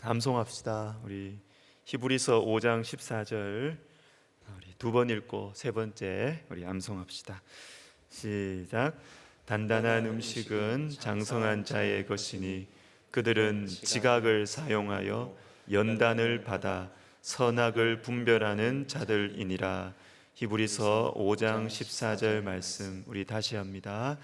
암송합시다. 우리 히브리서 5장 14절 우리 두 번 읽고 세 번째 우리 암송합시다. 시작. 단단한 음식은 장성한 자의 것이니 그들은 지각을 사용하여 연단을 받아 선악을 분별하는 자들이니라. 히브리서 5장 14절 말씀 우리 다시 합니다.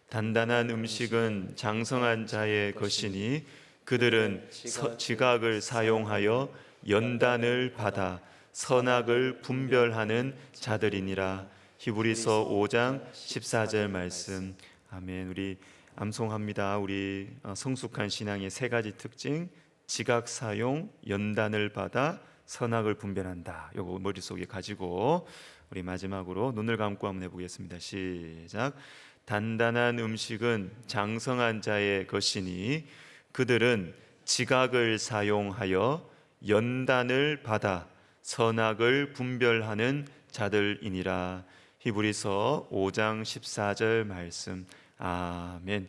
단단한 음식은 장성한 자의 것이니 그들은 지각을 사용하여 연단을 받아 선악을 분별하는 자들이니라. 히브리서 5장 14절 말씀. 아멘. 우리 암송합니다. 우리 성숙한 신앙의 세 가지 특징: 지각 사용, 연단을 받아 선악을 분별한다. 요거 머릿속에 가지고 우리 마지막으로 눈을 감고 한번 해보겠습니다. 시작. 단단한 음식은 장성한 자의 것이니 그들은 지각을 사용하여 연단을 받아 선악을 분별하는 자들이니라. 히브리서 5장 14절 말씀. 아멘.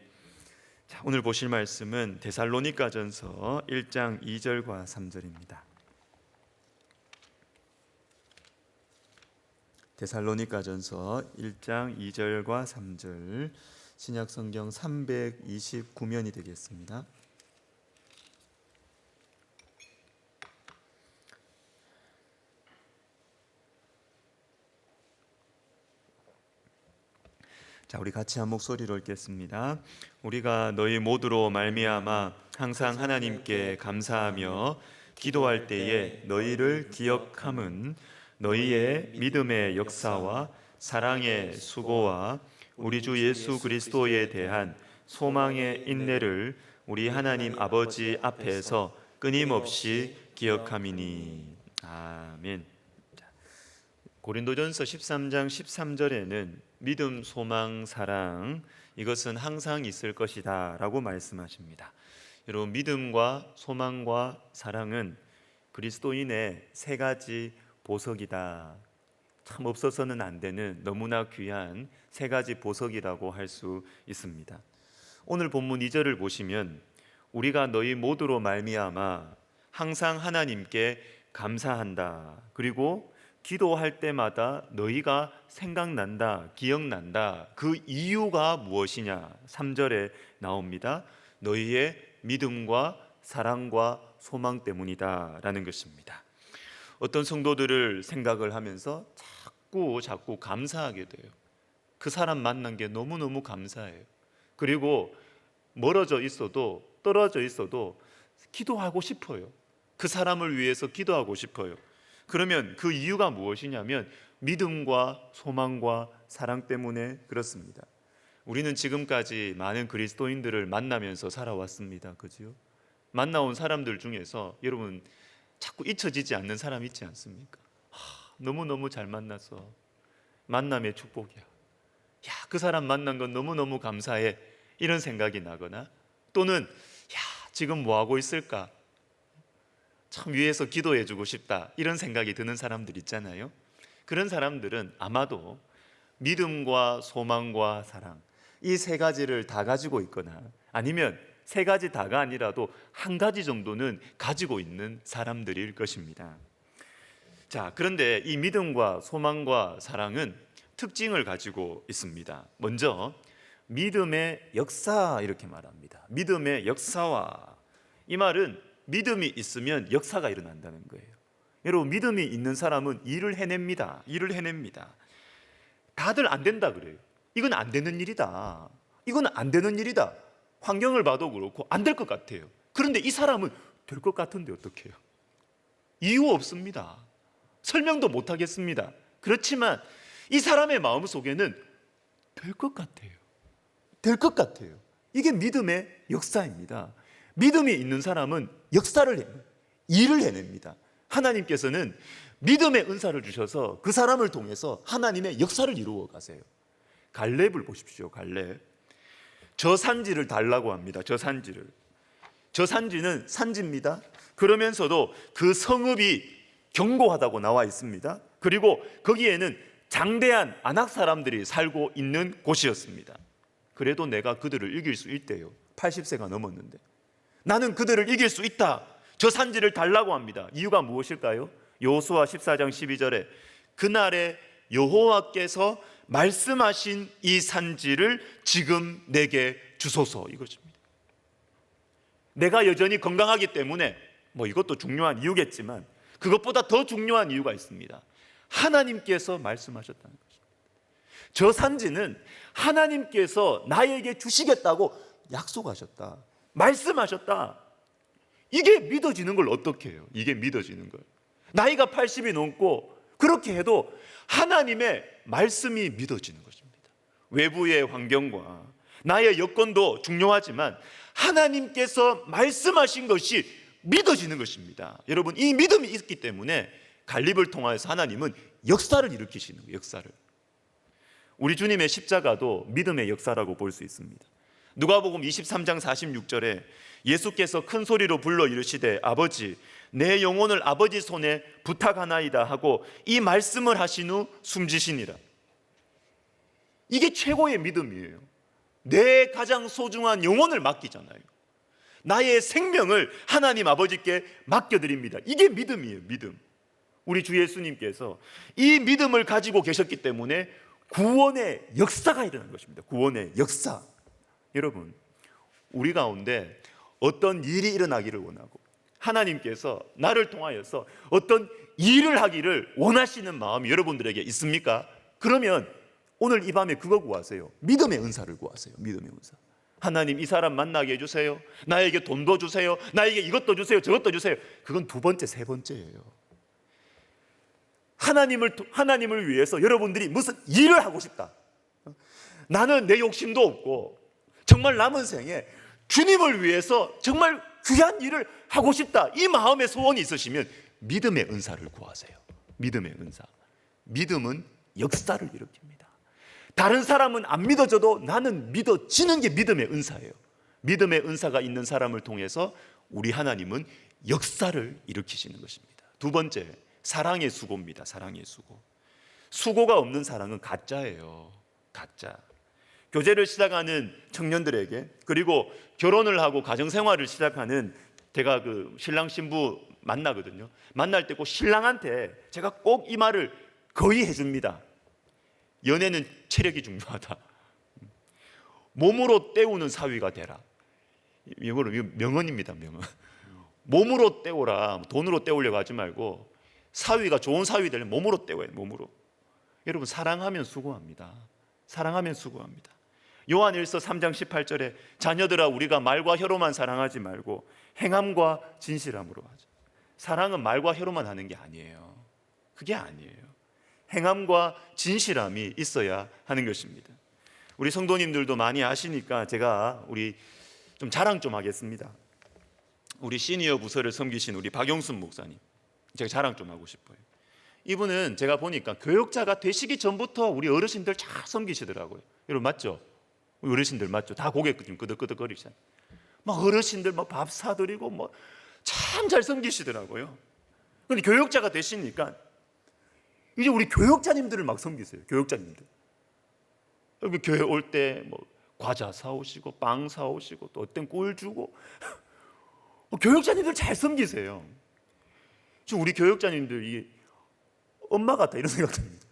자, 오늘 보실 말씀은 데살로니가전서 1장 2절과 3절입니다. 데살로니가전서 1장 2절과 3절, 신약성경 329면이 되겠습니다. 자, 우리 같이 한 목소리로 읽겠습니다. 우리가 너희 모두로 말미암아 항상 하나님께 감사하며 기도할 때에 너희를 기억함은 너희의 믿음의 역사와 사랑의 수고와 우리 주 예수 그리스도에 대한 소망의 인내를 우리 하나님 아버지 앞에서 끊임없이 기억함이니. 아멘. 고린도전서 13장 13절에는 믿음, 소망, 사랑 이것은 항상 있을 것이다 라고 말씀하십니다. 여러분, 믿음과 소망과 사랑은 그리스도인의 세 가지 보석이다. 참 없어서는 안 되는 너무나 귀한 세 가지 보석이라고 할 수 있습니다. 오늘 본문 2절을 보시면 우리가 너희 모두로 말미암아 항상 하나님께 감사한다. 그리고 기도할 때마다 너희가 생각난다, 기억난다. 그 이유가 무엇이냐? 3절에 나옵니다. 너희의 믿음과 사랑과 소망 때문이다 라는 것입니다. 어떤 성도들을 생각을 하면서 자꾸 감사하게 돼요. 그 사람 만난 게 너무너무 감사해요. 그리고 멀어져 있어도 떨어져 있어도 기도하고 싶어요. 그 사람을 위해서 기도하고 싶어요. 그러면 그 이유가 무엇이냐면 믿음과 소망과 사랑 때문에 그렇습니다. 우리는 지금까지 많은 그리스도인들을 만나면서 살아왔습니다. 그죠? 만나온 사람들 중에서 여러분 자꾸 잊혀지지 않는 사람 있지 않습니까? 너무너무 잘 만나서 만남의 축복이야. 야, 그 사람 만난 건 너무너무 감사해. 이런 생각이 나거나 또는 야, 지금 뭐 하고 있을까? 참 위해서 기도해 주고 싶다. 이런 생각이 드는 사람들 있잖아요. 그런 사람들은 아마도 믿음과 소망과 사랑 이 세 가지를 다 가지고 있거나 아니면 세 가지 다가 아니라도 한 가지 정도는 가지고 있는 사람들일 것입니다. 자, 그런데 이 믿음과 소망과 사랑은 특징을 가지고 있습니다. 먼저 믿음의 역사 이렇게 말합니다. 믿음의 역사와, 이 말은 믿음이 있으면 역사가 일어난다는 거예요. 여러분, 믿음이 있는 사람은 일을 해냅니다. 일을 해냅니다. 다들 안 된다 그래요. 이건 안 되는 일이다. 이건 안 되는 일이다. 환경을 봐도 그렇고 안 될 것 같아요. 그런데 이 사람은 될 것 같은데 어떡해요? 이유 없습니다. 설명도 못 하겠습니다. 그렇지만 이 사람의 마음 속에는 될 것 같아요. 될 것 같아요. 이게 믿음의 역사입니다. 믿음이 있는 사람은 역사를 해요. 일을 해냅니다. 하나님께서는 믿음의 은사를 주셔서 그 사람을 통해서 하나님의 역사를 이루어 가세요. 갈렙을 보십시오. 갈렙. 저 산지를 달라고 합니다. 저 산지를. 저 산지는 산지입니다. 그러면서도 그 성읍이 견고하다고 나와 있습니다. 그리고 거기에는 장대한 아낙 사람들이 살고 있는 곳이었습니다. 그래도 내가 그들을 이길 수 있대요. 80세가 넘었는데 나는 그들을 이길 수 있다. 저 산지를 달라고 합니다. 이유가 무엇일까요? 여호수아 14장 12절에 그날에 여호와께서 말씀하신 이 산지를 지금 내게 주소서, 이것입니다. 내가 여전히 건강하기 때문에 이것도 중요한 이유겠지만 그것보다 더 중요한 이유가 있습니다. 하나님께서 말씀하셨다는 것입니다. 저 산지는 하나님께서 나에게 주시겠다고 약속하셨다, 말씀하셨다. 이게 믿어지는 걸 어떻게 해요? 이게 믿어지는 걸. 나이가 80이 넘고 그렇게 해도 하나님의 말씀이 믿어지는 것입니다. 외부의 환경과 나의 여건도 중요하지만 하나님께서 말씀하신 것이 믿어지는 것입니다. 여러분, 이 믿음이 있기 때문에 갈립을 통하여서 하나님은 역사를 일으키시는 거예요. 역사를. 우리 주님의 십자가도 믿음의 역사라고 볼 수 있습니다. 누가복음 23장 46절에 예수께서 큰 소리로 불러 이르시되 아버지, 내 영혼을 아버지 손에 부탁하나이다 하고 이 말씀을 하신 후 숨지시니라. 이게 최고의 믿음이에요. 내 가장 소중한 영혼을 맡기잖아요. 나의 생명을 하나님 아버지께 맡겨드립니다. 이게 믿음이에요. 믿음. 우리 주 예수님께서 이 믿음을 가지고 계셨기 때문에 구원의 역사가 일어난 것입니다. 구원의 역사. 여러분, 우리 가운데 어떤 일이 일어나기를 원하고 하나님께서 나를 통하여서 어떤 일을 하기를 원하시는 마음이 여러분들에게 있습니까? 그러면 오늘 이 밤에 그거 구하세요. 믿음의 은사를 구하세요. 믿음의 은사. 하나님, 이 사람 만나게 해주세요. 나에게 돈도 주세요. 나에게 이것도 주세요. 저것도 주세요. 그건 두 번째, 세 번째예요. 하나님을 위해서 여러분들이 무슨 일을 하고 싶다. 나는 내 욕심도 없고 정말 남은 생에 주님을 위해서 정말 귀한 일을 하고 싶다, 이 마음의 소원이 있으시면 믿음의 은사를 구하세요. 믿음의 은사. 믿음은 역사를 일으킵니다. 다른 사람은 안 믿어져도 나는 믿어지는 게 믿음의 은사예요. 믿음의 은사가 있는 사람을 통해서 우리 하나님은 역사를 일으키시는 것입니다. 두 번째, 사랑의 수고입니다. 사랑의 수고. 수고가 없는 사랑은 가짜예요. 가짜. 교제를 시작하는 청년들에게, 그리고 결혼을 하고 가정생활을 시작하는, 제가 그 신랑 신부 만나거든요. 만날 때 꼭 신랑한테 제가 꼭 이 말을 거의 해줍니다. 연애는 체력이 중요하다. 몸으로 때우는 사위가 되라. 이거 명언입니다. 명언. 몸으로 때우라. 돈으로 때우려고 하지 말고 사위가 좋은 사위 되려면 몸으로 때워요. 몸으로. 여러분, 사랑하면 수고합니다. 사랑하면 수고합니다. 요한일서 3장 18절에 자녀들아, 우리가 말과 혀로만 사랑하지 말고 행함과 진실함으로 하자. 사랑은 말과 혀로만 하는 게 아니에요. 그게 아니에요. 행함과 진실함이 있어야 하는 것입니다. 우리 성도님들도 많이 아시니까 제가 우리 좀 자랑 좀 하겠습니다. 우리 시니어 부서를 섬기신 우리 박용순 목사님, 제가 자랑 좀 하고 싶어요. 이분은 제가 보니까 교역자가 되시기 전부터 우리 어르신들 잘 섬기시더라고요. 여러분 맞죠? 우리 어르신들 맞죠? 다 고개 좀 끄덕끄덕거리시잖아요. 막 어르신들 막 밥 사드리고 뭐 참 잘 섬기시더라고요. 그런데 교역자가 되시니까 이제 우리 교역자님들을 막 섬기세요. 교역자님들. 여기 교회 올 때 뭐 과자 사오시고 빵 사오시고 또 어떤 꿀 주고 교역자님들 잘 섬기세요. 지금 우리 교역자님들이 엄마 같다 이런 생각 듭니다.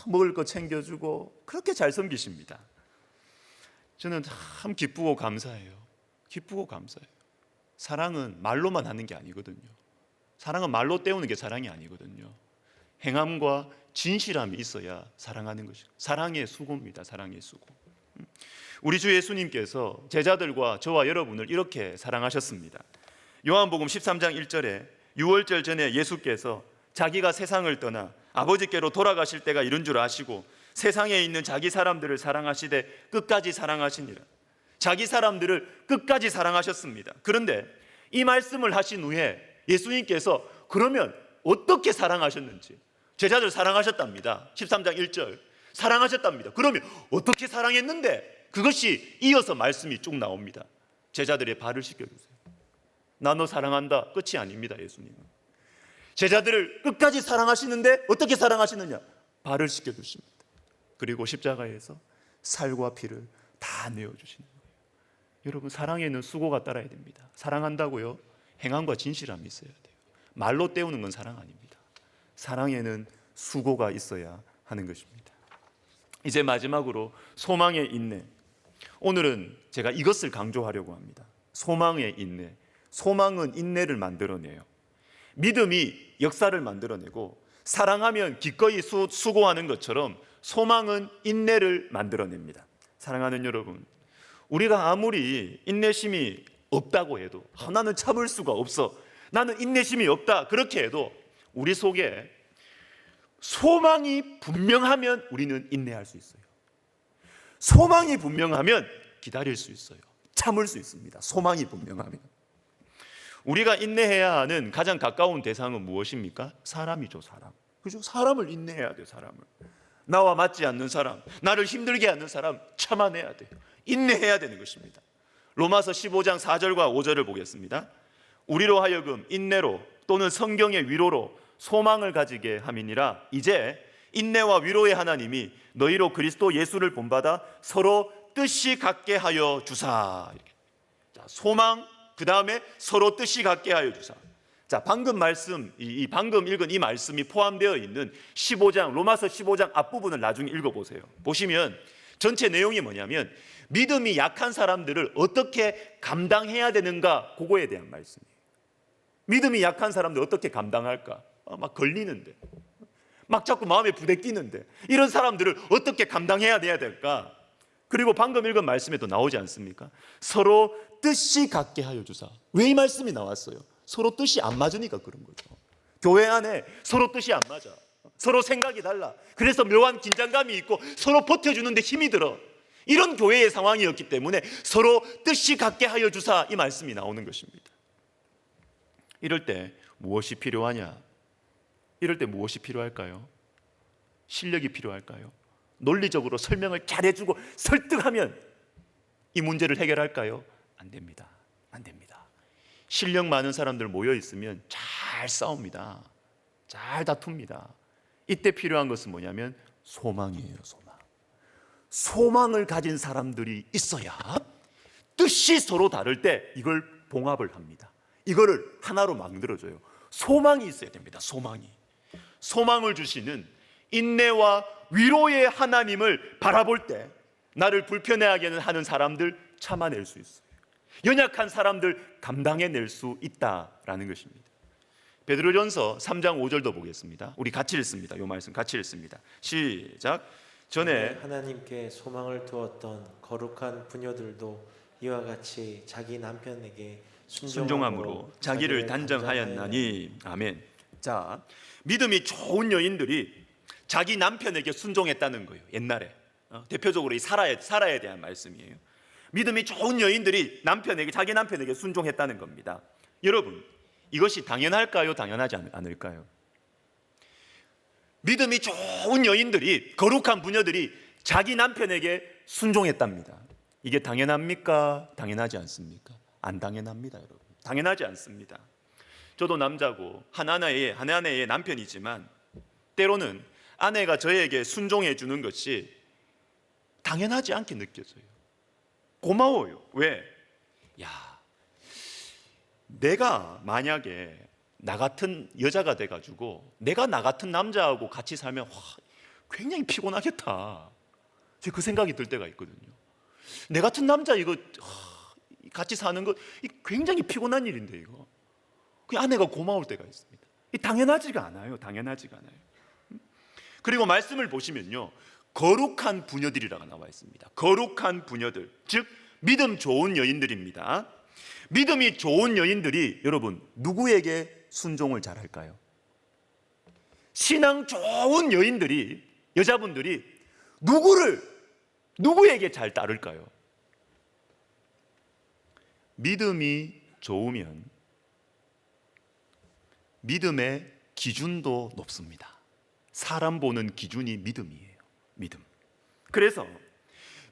먹을 거 챙겨주고 그렇게 잘 섬기십니다. 저는 참 기쁘고 감사해요. 기쁘고 감사해요. 사랑은 말로만 하는 게 아니거든요. 사랑은 말로 때우는 게 사랑이 아니거든요. 행함과 진실함이 있어야 사랑하는 것이죠. 사랑의 수고입니다. 사랑의 수고. 우리 주 예수님께서 제자들과 저와 여러분을 이렇게 사랑하셨습니다. 요한복음 13장 1절에 유월절 전에 예수께서 자기가 세상을 떠나 아버지께로 돌아가실 때가 이른 줄 아시고 세상에 있는 자기 사람들을 사랑하시되 끝까지 사랑하시니라. 자기 사람들을 끝까지 사랑하셨습니다. 그런데 이 말씀을 하신 후에 예수님께서 그러면 어떻게 사랑하셨는지, 제자들 사랑하셨답니다. 13장 1절 사랑하셨답니다. 그러면 어떻게 사랑했는데, 그것이 이어서 말씀이 쭉 나옵니다. 제자들의 발을 씻겨주세요. 나 너 사랑한다 끝이 아닙니다. 예수님은 제자들을 끝까지 사랑하시는데 어떻게 사랑하시느냐, 발을 씻겨주십니다. 그리고 십자가에서 살과 피를 다 내어주시는 거예요. 여러분, 사랑에는 수고가 따라야 됩니다. 사랑한다고요? 행함과 진실함이 있어야 돼요. 말로 때우는 건 사랑 아닙니다. 사랑에는 수고가 있어야 하는 것입니다. 이제 마지막으로 소망의 인내. 오늘은 제가 이것을 강조하려고 합니다. 소망의 인내. 소망은 인내를 만들어내요. 믿음이 역사를 만들어내고 사랑하면 기꺼이 수고하는 것처럼 소망은 인내를 만들어냅니다. 사랑하는 여러분, 우리가 아무리 인내심이 없다고 해도 나는 참을 수가 없어, 나는 인내심이 없다 그렇게 해도 우리 속에 소망이 분명하면 우리는 인내할 수 있어요. 소망이 분명하면 기다릴 수 있어요. 참을 수 있습니다. 소망이 분명하면. 우리가 인내해야 하는 가장 가까운 대상은 무엇입니까? 사람이죠. 사람. 그죠? 사람을 인내해야 돼요. 사람을. 나와 맞지 않는 사람, 나를 힘들게 하는 사람 참아내야 돼요. 인내해야 되는 것입니다. 로마서 15장 4절과 5절을 보겠습니다. 우리로 하여금 인내로 또는 성경의 위로로 소망을 가지게 함이니라. 이제 인내와 위로의 하나님이 너희로 그리스도 예수를 본받아 서로 뜻이 같게 하여 주사. 자, 소망, 그 다음에 서로 뜻이 같게 하여 주사. 자, 방금 말씀, 방금 읽은 이 말씀이 포함되어 있는 15장, 로마서 15장 앞부분을 나중에 읽어보세요. 보시면 전체 내용이 뭐냐면 믿음이 약한 사람들을 어떻게 감당해야 되는가, 그거에 대한 말씀이에요. 믿음이 약한 사람들 어떻게 감당할까? 막 걸리는데, 막 자꾸 마음에 부대끼는데, 이런 사람들을 어떻게 감당해야 될까? 그리고 방금 읽은 말씀에도 나오지 않습니까? 서로 뜻이 같게 하여 주사. 왜 이 말씀이 나왔어요? 서로 뜻이 안 맞으니까 그런 거죠. 교회 안에 서로 뜻이 안 맞아. 서로 생각이 달라. 그래서 묘한 긴장감이 있고 서로 버텨주는데 힘이 들어. 이런 교회의 상황이었기 때문에 서로 뜻이 같게 하여 주사, 이 말씀이 나오는 것입니다. 이럴 때 무엇이 필요하냐? 이럴 때 무엇이 필요할까요? 실력이 필요할까요? 논리적으로 설명을 잘해주고 설득하면 이 문제를 해결할까요? 안 됩니다. 안 됩니다. 실력 많은 사람들 모여 있으면 잘 싸웁니다. 잘 다툽니다. 이때 필요한 것은 뭐냐면 소망이에요. 소망. 소망을 가진 사람들이 있어야 뜻이 서로 다를 때 이걸 봉합을 합니다. 이거를 하나로 만들어줘요. 소망이 있어야 됩니다. 소망이. 소망을 주시는 인내와 위로의 하나님을 바라볼 때 나를 불편해하게 하는 사람들 참아낼 수 있어요. 연약한 사람들 감당해낼 수 있다라는 것입니다. 베드로전서 3장 5절도 보겠습니다. 우리 같이 읽습니다. 이 말씀 같이 읽습니다. 시작. 전에 하나님께 소망을 두었던 거룩한 부녀들도 이와 같이 자기 남편에게 순종함으로 자기를 단정하였나니. 아멘. 자, 믿음이 좋은 여인들이 자기 남편에게 순종했다는 거예요. 옛날에 대표적으로 이 사라에 대한 말씀이에요. 믿음이 좋은 여인들이 자기 남편에게 순종했다는 겁니다. 여러분, 이것이 당연할까요? 당연하지 않을까요? 믿음이 좋은 여인들이, 거룩한 부녀들이 자기 남편에게 순종했답니다. 이게 당연합니까? 당연하지 않습니까? 안 당연합니다, 여러분. 당연하지 않습니다. 저도 남자고 한 아내의 남편이지만 때로는 아내가 저에게 순종해 주는 것이 당연하지 않게 느껴져요. 고마워요. 왜? 내가 만약에 나 같은 여자가 돼가지고 내가 나 같은 남자하고 같이 살면 굉장히 피곤하겠다. 제가 그 생각이 들 때가 있거든요. 내 같은 남자 이거 같이 사는 거 굉장히 피곤한 일인데 이거. 그 아내가 고마울 때가 있습니다. 당연하지가 않아요. 당연하지가 않아요. 그리고 말씀을 보시면요, 거룩한 부녀들이라고 나와 있습니다. 거룩한 부녀들, 즉 믿음 좋은 여인들입니다. 믿음이 좋은 여인들이 여러분 누구에게 순종을 잘할까요? 신앙 좋은 여인들이, 여자분들이 누구에게 잘 따를까요? 믿음이 좋으면 믿음의 기준도 높습니다. 사람 보는 기준이 믿음이에요. 믿음. 그래서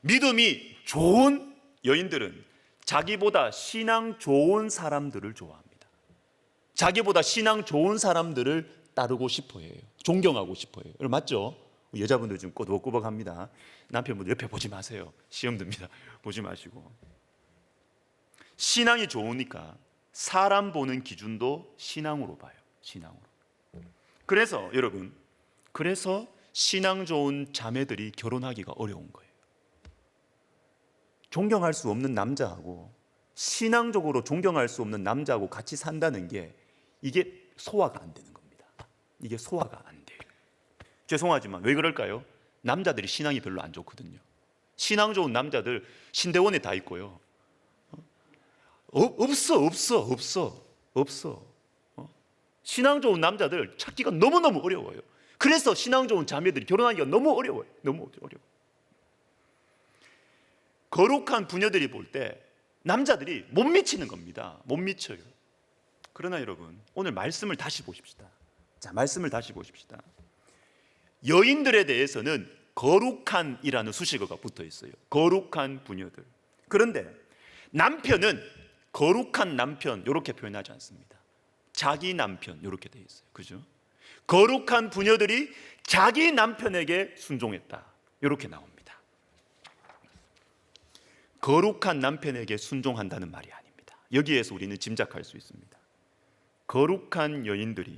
믿음이 좋은 여인들은 자기보다 신앙 좋은 사람들을 좋아합니다. 자기보다 신앙 좋은 사람들을 따르고 싶어 해요. 존경하고 싶어 해요. 맞죠? 여자분들 지금 꼬박꼬박합니다. 남편분들 옆에 보지 마세요. 시험 듭니다. 보지 마시고. 신앙이 좋으니까 사람 보는 기준도 신앙으로 봐요. 신앙으로. 그래서 여러분, 그래서 신앙 좋은 자매들이 결혼하기가 어려운 거예요. 존경할 수 없는 남자하고, 신앙적으로 존경할 수 없는 남자하고 같이 산다는 게 이게 소화가 안 되는 겁니다. 이게 소화가 안 돼요. 죄송하지만 왜 그럴까요? 남자들이 신앙이 별로 안 좋거든요. 신앙 좋은 남자들 신대원에 다 있고요. 없어. 신앙 좋은 남자들 찾기가 너무너무 어려워요. 그래서 신앙 좋은 자매들이 결혼하기가 너무 어려워요. 너무 어려워. 거룩한 부녀들이 볼 때 남자들이 못 미치는 겁니다. 못 미쳐요. 그러나 여러분, 오늘 말씀을 다시 보십시다. 자, 말씀을 다시 보십시다. 여인들에 대해서는 거룩한이라는 수식어가 붙어 있어요. 거룩한 부녀들. 그런데 남편은 거룩한 남편 이렇게 표현하지 않습니다. 자기 남편 이렇게 돼 있어요. 그죠? 거룩한 부녀들이 자기 남편에게 순종했다. 이렇게 나옵니다. 거룩한 남편에게 순종한다는 말이 아닙니다. 여기에서 우리는 짐작할 수 있습니다. 거룩한 여인들이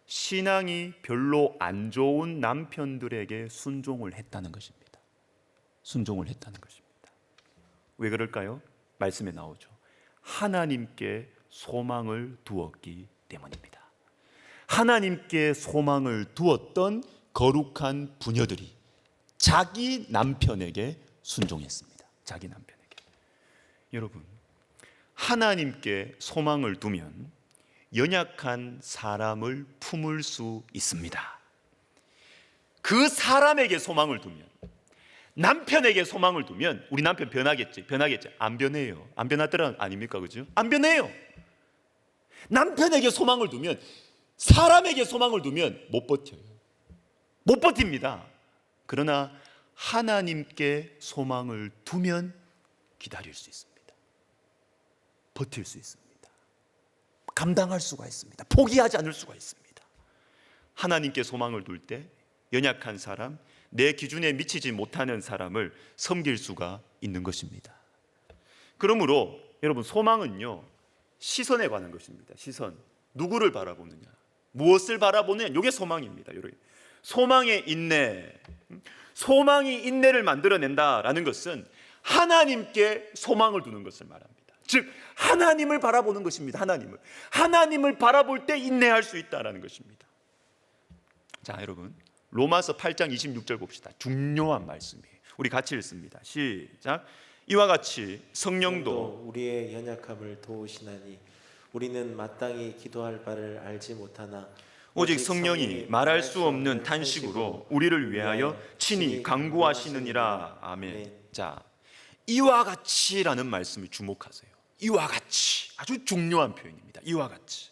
신앙이 별로 안 좋은 남편들에게 순종을 했다는 것입니다. 순종을 했다는 것입니다. 왜 그럴까요? 말씀에 나오죠. 하나님께 소망을 두었기 때문입니다. 하나님께 소망을 두었던 거룩한 부녀들이 자기 남편에게 순종했습니다. 자기 남편에게. 여러분, 하나님께 소망을 두면 연약한 사람을 품을 수 있습니다. 그 사람에게 소망을 두면, 남편에게 소망을 두면 우리 남편 변하겠지? 안 변해요. 안 변하더라 아닙니까? 그죠? 안 변해요. 남편에게 소망을 두면, 사람에게 소망을 두면 못 버텨요. 못 버팁니다. 그러나 하나님께 소망을 두면 기다릴 수 있습니다. 버틸 수 있습니다. 감당할 수가 있습니다. 포기하지 않을 수가 있습니다. 하나님께 소망을 둘 때 연약한 사람, 내 기준에 미치지 못하는 사람을 섬길 수가 있는 것입니다. 그러므로 여러분, 소망은요, 시선에 관한 것입니다. 시선. 누구를 바라보느냐, 무엇을 바라보느냐, 이게 소망입니다. 소망의 인내. 소망이 인내를 만들어낸다라는 것은 하나님께 소망을 두는 것을 말합니다. 즉 하나님을 바라보는 것입니다. 하나님을 바라볼 때 인내할 수 있다라는 것입니다. 자, 여러분, 로마서 8장 26절 봅시다. 중요한 말씀이에요. 우리 같이 읽습니다. 시작. 이와 같이 성령도 우리의 연약함을 도우시나니 우리는 마땅히 기도할 바를 알지 못하나 오직 성령이 말할 수 없는 탄식으로 우리를 위하여 친히 간구하시느니라. 아멘. 자, 이와 같이라는 말씀을 주목하세요. 이와 같이, 아주 중요한 표현입니다. 이와 같이.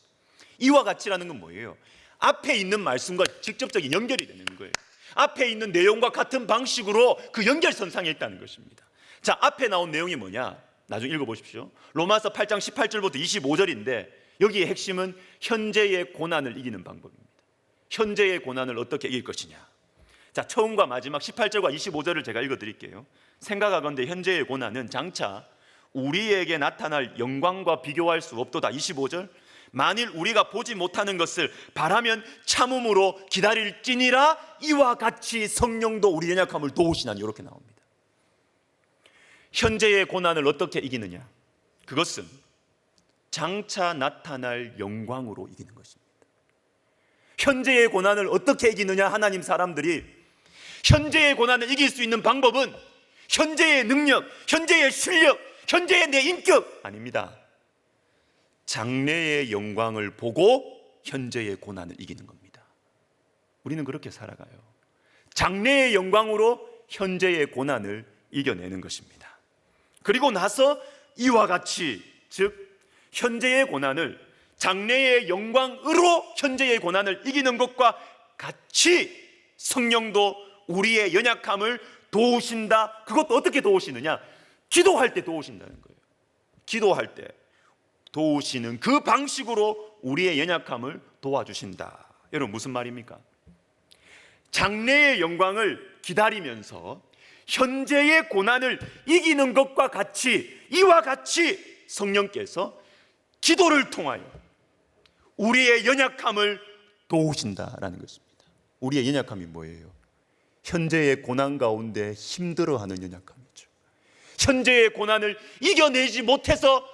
이와 같이라는 건 뭐예요? 앞에 있는 말씀과 직접적인 연결이 되는 거예요. 앞에 있는 내용과 같은 방식으로 그 연결선상에 있다는 것입니다. 자, 앞에 나온 내용이 뭐냐? 나중에 읽어보십시오. 로마서 8장 18절부터 25절인데 여기의 핵심은 현재의 고난을 이기는 방법입니다. 현재의 고난을 어떻게 이길 것이냐. 자, 처음과 마지막 18절과 25절을 제가 읽어드릴게요. 생각하건대 현재의 고난은 장차 우리에게 나타날 영광과 비교할 수 없도다. 25절. 만일 우리가 보지 못하는 것을 바라면 참음으로 기다릴지니라. 이와 같이 성령도 우리 연약함을 도우시나니. 이렇게 나옵니다. 현재의 고난을 어떻게 이기느냐? 그것은 장차 나타날 영광으로 이기는 것입니다. 현재의 고난을 어떻게 이기느냐? 하나님 사람들이 현재의 고난을 이길 수 있는 방법은 현재의 능력, 현재의 실력, 현재의 내 인격 아닙니다. 장래의 영광을 보고 현재의 고난을 이기는 겁니다. 우리는 그렇게 살아가요. 장래의 영광으로 현재의 고난을 이겨내는 것입니다. 그리고 나서 이와 같이, 즉 현재의 고난을 장래의 영광으로 현재의 고난을 이기는 것과 같이 성령도 우리의 연약함을 도우신다. 그것도 어떻게 도우시느냐? 기도할 때 도우신다는 거예요. 기도할 때 도우시는 그 방식으로 우리의 연약함을 도와주신다. 여러분, 무슨 말입니까? 장래의 영광을 기다리면서 현재의 고난을 이기는 것과 같이, 이와 같이 성령께서 기도를 통하여 우리의 연약함을 도우신다라는 것입니다. 우리의 연약함이 뭐예요? 현재의 고난 가운데 힘들어하는 연약함이죠. 현재의 고난을 이겨내지 못해서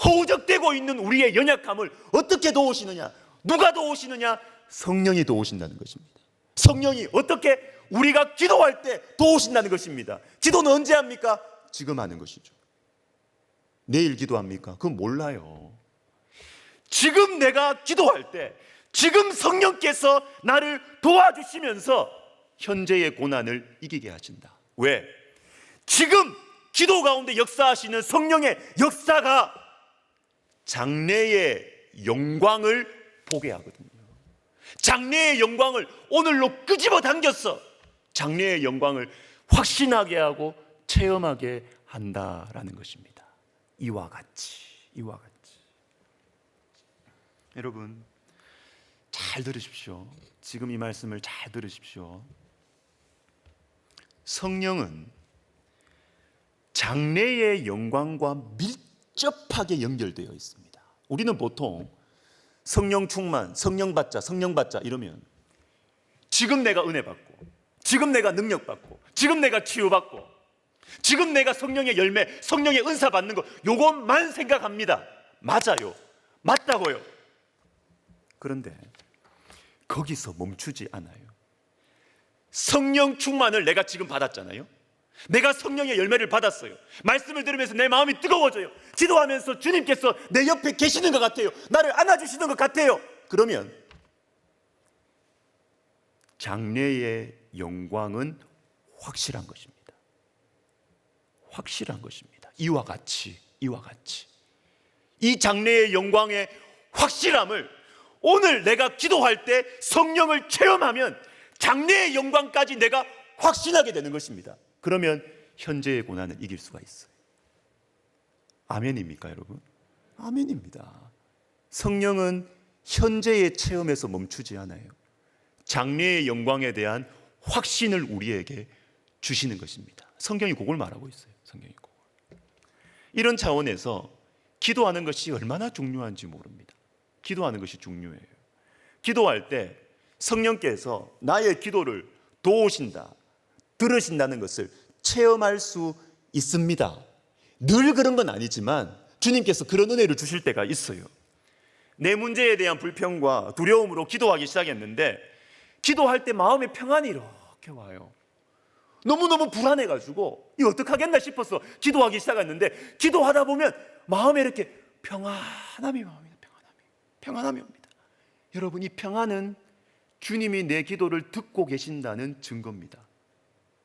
허우적대고 있는 우리의 연약함을 어떻게 도우시느냐? 누가 도우시느냐? 성령이 도우신다는 것입니다. 성령이 어떻게? 우리가 기도할 때 도우신다는 것입니다. 기도는 언제 합니까? 지금 하는 것이죠. 내일 기도합니까? 그건 몰라요. 지금 내가 기도할 때, 지금 성령께서 나를 도와주시면서 현재의 고난을 이기게 하신다. 왜? 지금 기도 가운데 역사하시는 성령의 역사가 장래의 영광을 보게 하거든요. 장래의 영광을 오늘로 끄집어 당겼어. 장래의 영광을 확신하게 하고 체험하게 한다라는 것입니다. 이와 같이. 여러분, 잘 들으십시오. 지금 이 말씀을 잘 들으십시오. 성령은 장래의 영광과 밀접하게 연결되어 있습니다. 우리는 보통 성령 충만, 성령 받자 이러면 지금 내가 은혜 받고, 지금 내가 능력 받고, 지금 내가 치유받고, 지금 내가 성령의 열매, 성령의 은사 받는 거, 요것만 생각합니다. 맞아요. 맞다고요. 그런데 거기서 멈추지 않아요. 성령 충만을 내가 지금 받았잖아요. 내가 성령의 열매를 받았어요. 말씀을 들으면서 내 마음이 뜨거워져요. 기도하면서 주님께서 내 옆에 계시는 것 같아요. 나를 안아주시는 것 같아요. 그러면 장래의 영광은 확실한 것입니다. 확실한 것입니다. 이와 같이 이 장래의 영광의 확실함을 오늘 내가 기도할 때 성령을 체험하면 장래의 영광까지 내가 확신하게 되는 것입니다. 그러면 현재의 고난을 이길 수가 있어요. 아멘입니까, 여러분? 아멘입니다. 성령은 현재의 체험에서 멈추지 않아요. 장래의 영광에 대한 확신을 우리에게 주시는 것입니다. 성경이 그걸 말하고 있어요. 성경이 그걸. 이런 차원에서 기도하는 것이 얼마나 중요한지 모릅니다. 기도하는 것이 중요해요. 기도할 때 성령께서 나의 기도를 도우신다, 들으신다는 것을 체험할 수 있습니다. 늘 그런 건 아니지만 주님께서 그런 은혜를 주실 때가 있어요. 내 문제에 대한 불평과 두려움으로 기도하기 시작했는데 기도할 때 마음의 평안이 이렇게 와요. 너무너무 불안해가지고 이거 어떡하겠나 싶어서 기도하기 시작했는데 기도하다 보면 마음에 이렇게 평안함이 옵니다. 평안함이 옵니다. 여러분, 이 평안은 주님이 내 기도를 듣고 계신다는 증거입니다.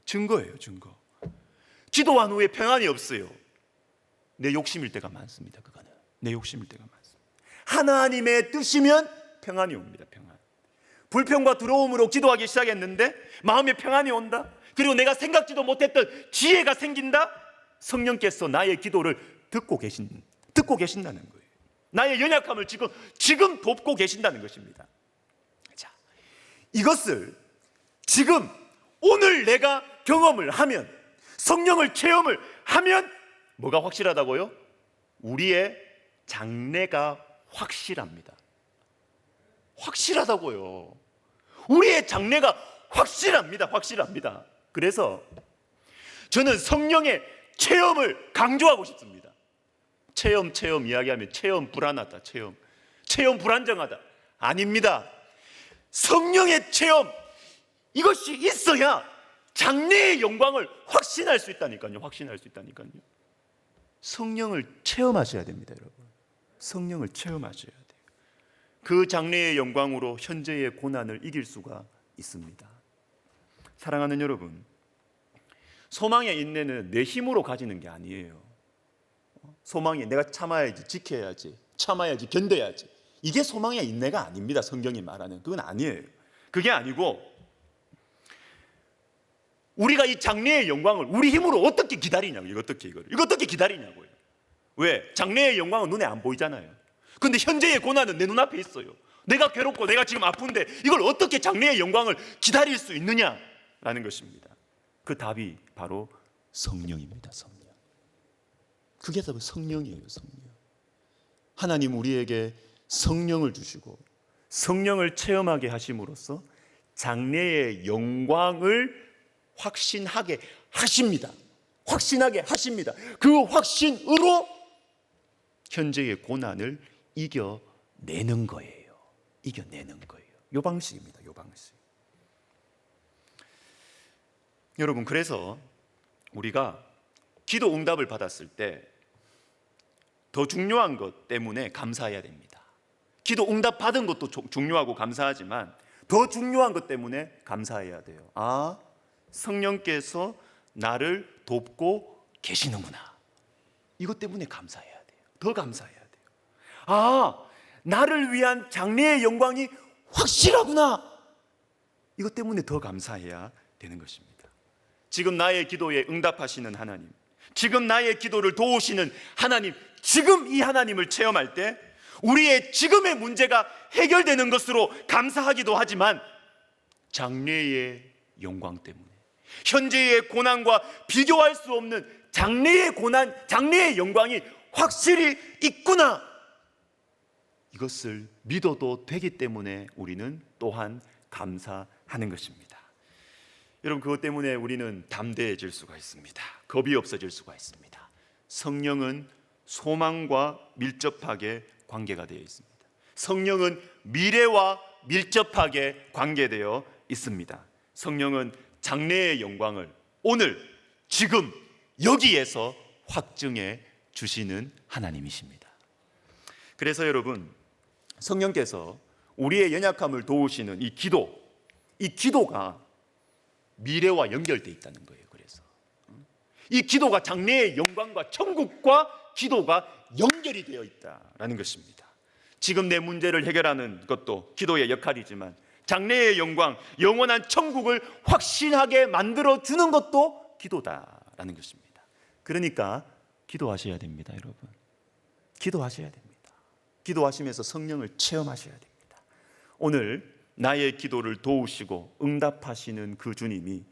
증거예요, 증거. 기도한 후에 평안이 없어요. 내 욕심일 때가 많습니다. 그거는 내 욕심일 때가 많습니다. 하나님의 뜻이면 평안이 옵니다. 평안. 불평과 두려움으로 기도하기 시작했는데 마음에 평안이 온다. 그리고 내가 생각지도 못했던 지혜가 생긴다. 성령께서 나의 기도를 듣고 계신다는 거예요. 나의 연약함을 지금 돕고 계신다는 것입니다. 자, 이것을 지금 오늘 내가 경험을 하면, 성령을 체험을 하면 뭐가 확실하다고요? 우리의 장래가 확실합니다. 확실하다고요. 우리의 장래가 확실합니다. 그래서 저는 성령의 체험을 강조하고 싶습니다. 체험 이야기하면 체험 불안하다, 체험 불안정하다. 아닙니다. 성령의 체험, 이것이 있어야 장래의 영광을 확신할 수 있다니까요. 성령을 체험하셔야 됩니다, 여러분. 성령을 체험하셔야 돼요. 그 장래의 영광으로 현재의 고난을 이길 수가 있습니다. 사랑하는 여러분, 소망의 인내는 내 힘으로 가지는 게 아니에요. 소망이 내가 참아야지, 지켜야지, 참아야지, 견뎌야지, 이게 소망의 인내가 아닙니다. 성경이 말하는 그건 아니에요. 그게 아니고 우리가 이 장래의 영광을 우리 힘으로 어떻게 기다리냐고요. 이거 어떻게 기다리냐고요. 왜? 장래의 영광은 눈에 안 보이잖아요. 근데 현재의 고난은 내 눈앞에 있어요. 내가 괴롭고 내가 지금 아픈데 이걸 어떻게 장래의 영광을 기다릴 수 있느냐라는 것입니다. 그 답이 바로 성령입니다. 성령. 그게 바로 성령이에요. 성령. 하나님 우리에게 성령을 주시고 성령을 체험하게 하심으로써 장래의 영광을 확신하게 하십니다. 확신하게 하십니다. 그 확신으로 현재의 고난을 이겨내는 거예요. 이겨내는 거예요. 요 방식입니다. 요 방식. 여러분, 그래서 우리가 기도 응답을 받았을 때 더 중요한 것 때문에 감사해야 됩니다. 기도 응답 받은 것도 중요하고 감사하지만 더 중요한 것 때문에 감사해야 돼요. 아, 성령께서 나를 돕고 계시는구나. 이것 때문에 감사해야 돼요. 더 감사해야 돼요. 아, 나를 위한 장래의 영광이 확실하구나. 이것 때문에 더 감사해야 되는 것입니다. 지금 나의 기도에 응답하시는 하나님, 지금 나의 기도를 도우시는 하나님, 지금 이 하나님을 체험할 때 우리의 지금의 문제가 해결되는 것으로 감사하기도 하지만 장래의 영광 때문에, 현재의 고난과 비교할 수 없는 장래의 고난, 장래의 영광이 확실히 있구나, 이것을 믿어도 되기 때문에 우리는 또한 감사하는 것입니다. 여러분, 그것 때문에 우리는 담대해질 수가 있습니다. 겁이 없어질 수가 있습니다. 성령은 소망과 밀접하게 관계가 되어 있습니다. 성령은 미래와 밀접하게 관계되어 있습니다. 성령은 장래의 영광을 오늘, 지금, 여기에서 확증해 주시는 하나님이십니다. 그래서 여러분, 성령께서 우리의 연약함을 도우시는 이 기도가 미래와 연결되어 있다는 거예요. 그래서 이 기도가 장래의 영광과 천국과 기도가 연결이 되어 있다라는 것입니다. 지금 내 문제를 해결하는 것도 기도의 역할이지만 장래의 영광, 영원한 천국을 확신하게 만들어 주는 것도 기도다라는 것입니다. 그러니까 기도하셔야 됩니다, 여러분. 기도하셔야 됩니다. 기도하시면서 성령을 체험하셔야 됩니다. 오늘 나의 기도를 도우시고 응답하시는 그 주님이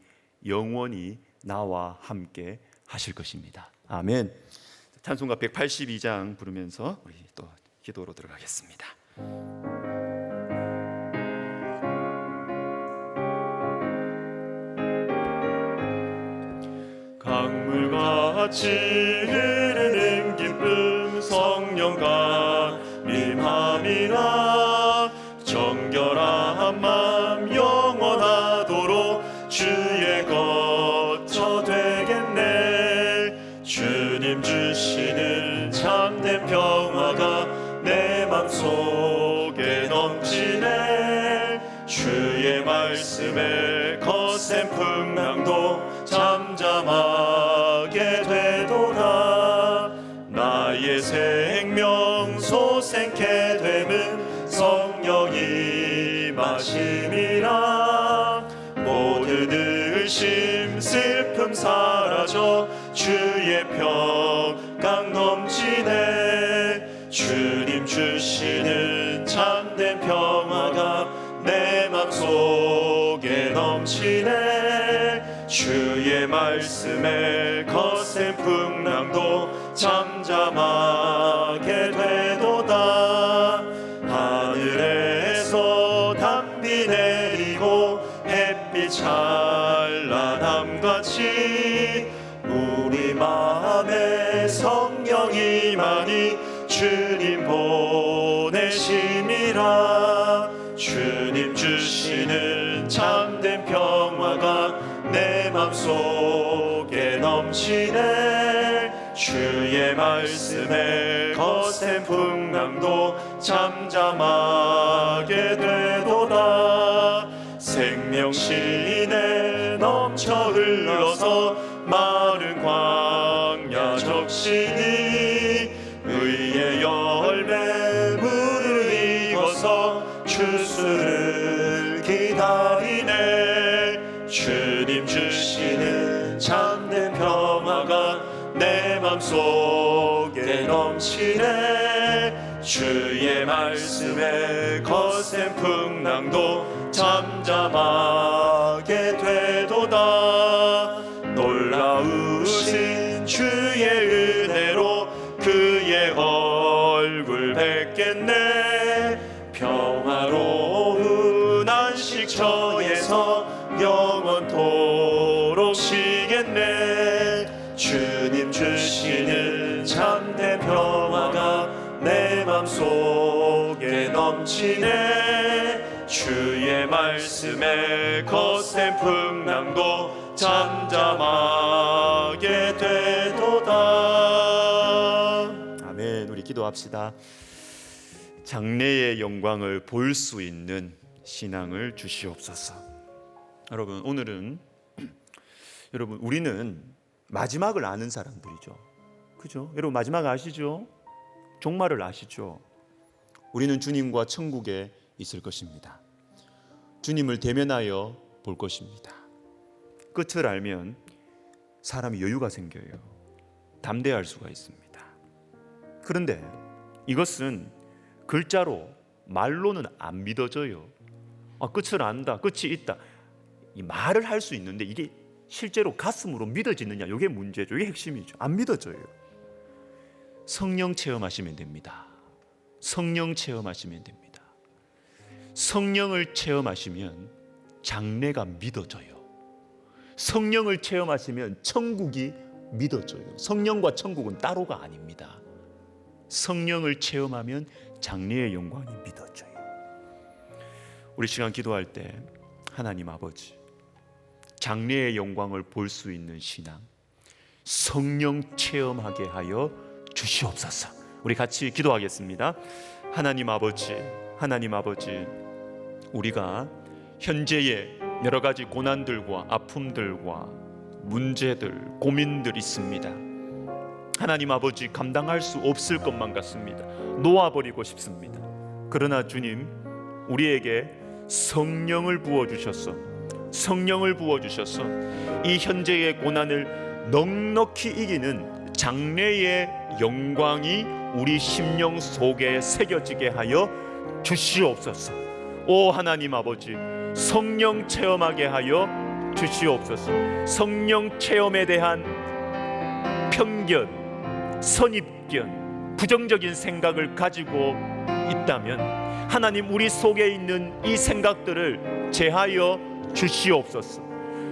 영원히 나와 함께 하실 것입니다. 아멘. 찬송가 182장 부르면서 우리 또 기도로 들어가겠습니다. 강물같이 흐르는 기쁨 성령과 임함이라. 정결한 맘 영원하도록 주의 거처 되겠네. 주님 주시는 참된 평화가 내 맘속에 넘치네. 주의 말씀에 거센 풍랑도 잠잠하게 되도다. 나의 생명 소생케 됨은 성령이 마심이라. 모든 의심 슬픔 사라져 주의 평강 넘치네. 주님 주시는 참된 평화가 내 맘속에 넘치네. 주의 말씀에 거센 풍랑도 잠잠하게 되도다. 하늘에서 담비 내리고 햇빛 찬란함같이 우리 마음에 성령이 많이 주님 보내심이라. 주님 주시는 참된 평화가 내 맘속에 넘치네. 주의 말씀에 거센 풍랑도 잠잠하게 되도다. 생명신에 넘쳐 흘러서 마른 광야 적시니 의의 열매 물을 익어서 추수를 기다리네. 주님 주시는 참된 평화가 내 맘속에 넘치네. 주의 말씀에 거센 풍랑도 잠잠하게 되도다. 놀라우신 주의 은혜로 그의 얼굴 안식처에서 영원토록 쉬겠네. 주님 주시는 참된 평화가 내 맘속에 넘치네. 주의 말씀에 거센 풍랑도 잠잠하게 되도다. 아멘. 우리 기도합시다. 장래의 영광을 볼 수 있는 신앙을 주시옵소서. 여러분, 오늘은 여러분, 우리는 마지막을 아는 사람들이죠. 그죠? 여러분, 마지막 아시죠? 종말을 아시죠? 우리는 주님과 천국에 있을 것입니다. 주님을 대면하여 볼 것입니다. 끝을 알면 사람이 여유가 생겨요. 담대할 수가 있습니다. 그런데 이것은 글자로, 말로는 안 믿어져요. 끝을 안다, 끝이 있다, 이 말을 할 수 있는데 이게 실제로 가슴으로 믿어지느냐, 이게 문제죠. 이게 핵심이죠. 안 믿어져요. 성령 체험하시면 됩니다. 성령 체험하시면 됩니다. 성령을 체험하시면 장래가 믿어져요. 성령을 체험하시면 천국이 믿어져요. 성령과 천국은 따로가 아닙니다. 성령을 체험하면 장래의 영광이 믿어져요. 우리 시간 기도할 때 하나님 아버지, 장래의 영광을 볼 수 있는 신앙, 성령 체험하게 하여 주시옵소서. 우리 같이 기도하겠습니다. 하나님 아버지, 하나님 아버지, 우리가 현재의 여러 가지 고난들과 아픔들과 문제들, 고민들 있습니다. 하나님 아버지, 감당할 수 없을 것만 같습니다. 놓아버리고 싶습니다. 그러나 주님, 우리에게 성령을 부어주셔서, 성령을 부어주셔서 이 현재의 고난을 넉넉히 이기는 장래의 영광이 우리 심령 속에 새겨지게 하여 주시옵소서. 오 하나님 아버지, 성령 체험하게 하여 주시옵소서. 성령 체험에 대한 편견, 선입견, 부정적인 생각을 가지고 있다면 하나님, 우리 속에 있는 이 생각들을 제하여 주시옵소서.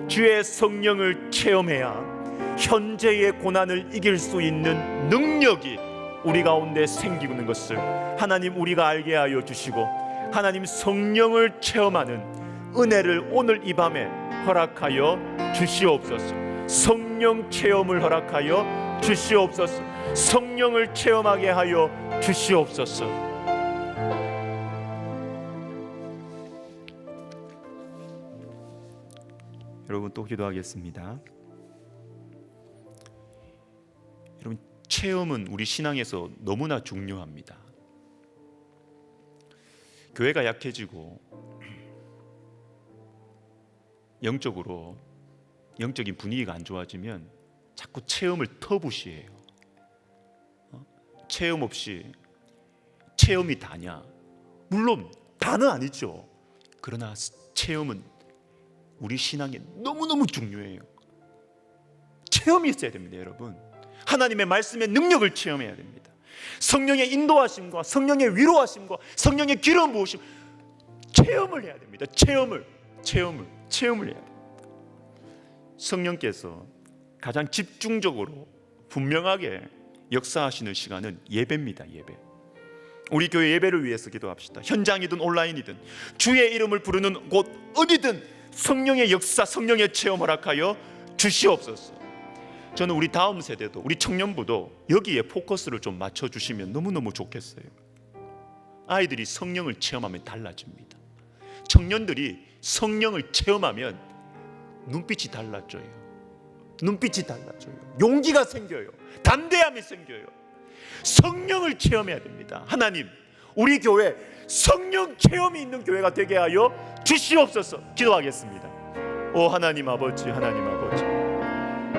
주의 성령을 체험해야 현재의 고난을 이길 수 있는 능력이 우리 가운데 생기는 것을 하나님, 우리가 알게 하여 주시고, 하나님 성령을 체험하는 은혜를 오늘 이 밤에 허락하여 주시옵소서. 성령 체험을 허락하여 주시옵소서. 성령을 체험하게 하여 주시옵소서. 여러분, 또 기도하겠습니다. 여러분, 체험은 우리 신앙에서 너무나 중요합니다. 교회가 약해지고 영적으로, 영적인 분위기가 안 좋아지면 자꾸 체험을 터부시해요. 체험 없이 체험이 다냐? 물론 다는 아니죠. 그러나 체험은 우리 신앙에 너무너무 중요해요. 체험이 있어야 됩니다, 여러분. 하나님의 말씀의 능력을 체험해야 됩니다. 성령의 인도하심과 성령의 위로하심과 성령의 기름 부으심, 체험을 해야 됩니다. 체험을 해야 됩니다. 성령께서 가장 집중적으로 분명하게 역사하시는 시간은 예배입니다. 예배. 우리 교회 예배를 위해서 기도합시다. 현장이든 온라인이든 주의 이름을 부르는 곳 어디든 성령의 역사, 성령의 체험 허락하여 주시옵소서. 저는 우리 다음 세대도, 우리 청년부도 여기에 포커스를 좀 맞춰주시면 너무너무 좋겠어요. 아이들이 성령을 체험하면 달라집니다. 청년들이 성령을 체험하면 눈빛이 달라져요. 눈빛이 달라져요. 용기가 생겨요. 담대함이 생겨요. 성령을 체험해야 됩니다. 하나님, 우리 교회 성령 체험이 있는 교회가 되게 하여 주시옵소서. 기도하겠습니다. 오 하나님 아버지, 하나님 아버지,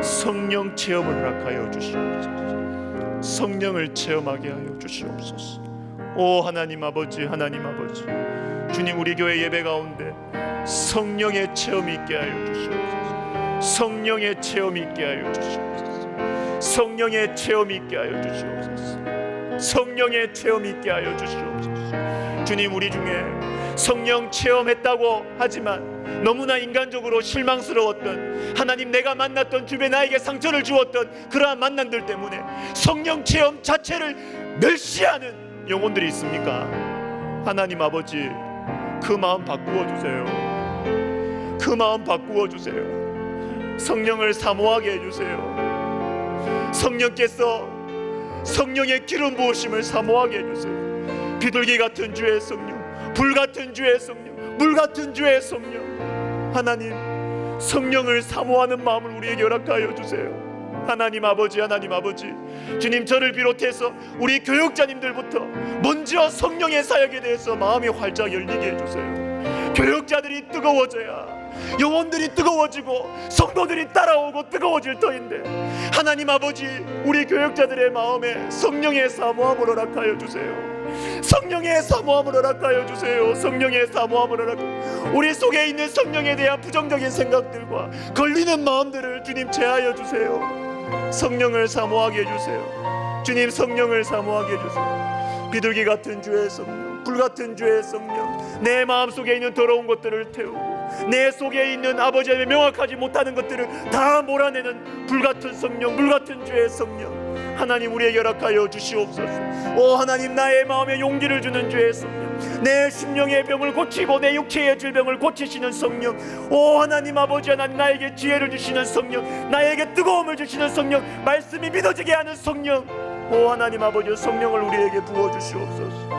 성령 체험을 허락하여 주시옵소서. 성령을 체험하게 하여 주시옵소서. 오 하나님 아버지, 하나님 아버지, 주님, 우리 교회 예배 가운데 성령의 체험이 있게 하여 주시옵소서. 성령의 체험이 있게 하여 주시옵소서. 성령의 체험이 있게 하여 주시옵소서. 성령의 체험이 있게 하여 주시옵소서. 주님, 우리 중에 성령 체험했다고 하지만 너무나 인간적으로 실망스러웠던, 하나님 내가 만났던 주변에 나에게 상처를 주었던 그러한 만남들 때문에 성령 체험 자체를 멸시하는 영혼들이 있습니까? 하나님 아버지, 그 마음 바꾸어 주세요. 그 마음 바꾸어 주세요. 성령을 사모하게 해주세요. 성령께서 성령의 기름 부으심을 사모하게 해주세요. 비둘기 같은 주의 성령, 불 같은 주의 성령, 물 같은 주의 성령, 하나님 성령을 사모하는 마음을 우리에게 허락하여 주세요. 하나님 아버지, 하나님 아버지, 주님, 저를 비롯해서 우리 교육자님들부터 먼저 성령의 사역에 대해서 마음이 활짝 열리게 해주세요. 교육자들이 뜨거워져야 영혼들이 뜨거워지고 성도들이 따라오고 뜨거워질 터인데, 하나님 아버지, 우리 교육자들의 마음에 성령의 사모함을 허락하여 주세요. 성령의 사모함을 허락하여 주세요. 성령의 사모함을 허락하여, 우리 속에 있는 성령에 대한 부정적인 생각들과 걸리는 마음들을 주님 제하여 주세요. 성령을 사모하게 해주세요. 주님, 성령을 사모하게 해주세요. 비둘기 같은 주의 성령, 불 같은 주의 성령, 내 마음속에 있는 더러운 것들을 태우고 내 속에 있는 아버지의 명확하지 못하는 것들을 다 몰아내는 불 같은 성령, 물 같은 주의 성령, 하나님 우리에게 허락하여 주시옵소서. 오 하나님, 나의 마음에 용기를 주는 주의 성령, 내 심령의 병을 고치고 내 육체의 질병을 고치시는 성령, 오 하나님 아버지, 하나님 나에게 지혜를 주시는 성령, 나에게 뜨거움을 주시는 성령, 말씀이 믿어지게 하는 성령, 오 하나님 아버지, 성령을 우리에게 부어주시옵소서.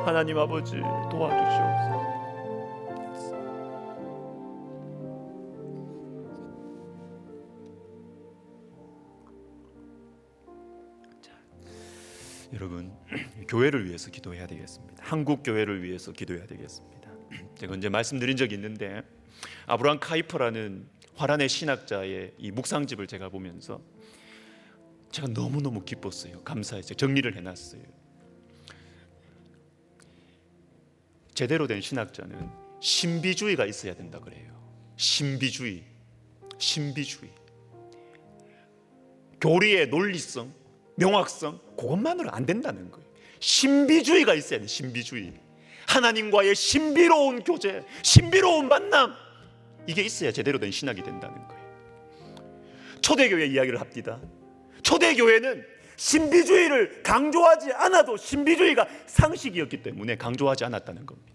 하나님 아버지, 도와주시옵소서. 여러분, 교회를 위해서 기도해야 되겠습니다. 한국 교회를 위해서 기도해야 되겠습니다. 제가 언제 말씀드린 적이 있는데, 아브라함 카이퍼라는 화란의 신학자의 이 묵상집을 제가 보면서 제가 너무너무 기뻤어요. 감사했어요. 정리를 해놨어요. 제대로 된 신학자는 신비주의가 있어야 된다 그래요. 신비주의. 교리의 논리성, 명확성, 그것만으로 안 된다는 거예요. 신비주의가 있어야 돼. 신비주의. 하나님과의 신비로운 교제, 신비로운 만남, 이게 있어야 제대로 된 신학이 된다는 거예요. 초대교회 이야기를 합니다. 초대교회는 신비주의를 강조하지 않아도 신비주의가 상식이었기 때문에 강조하지 않았다는 겁니다.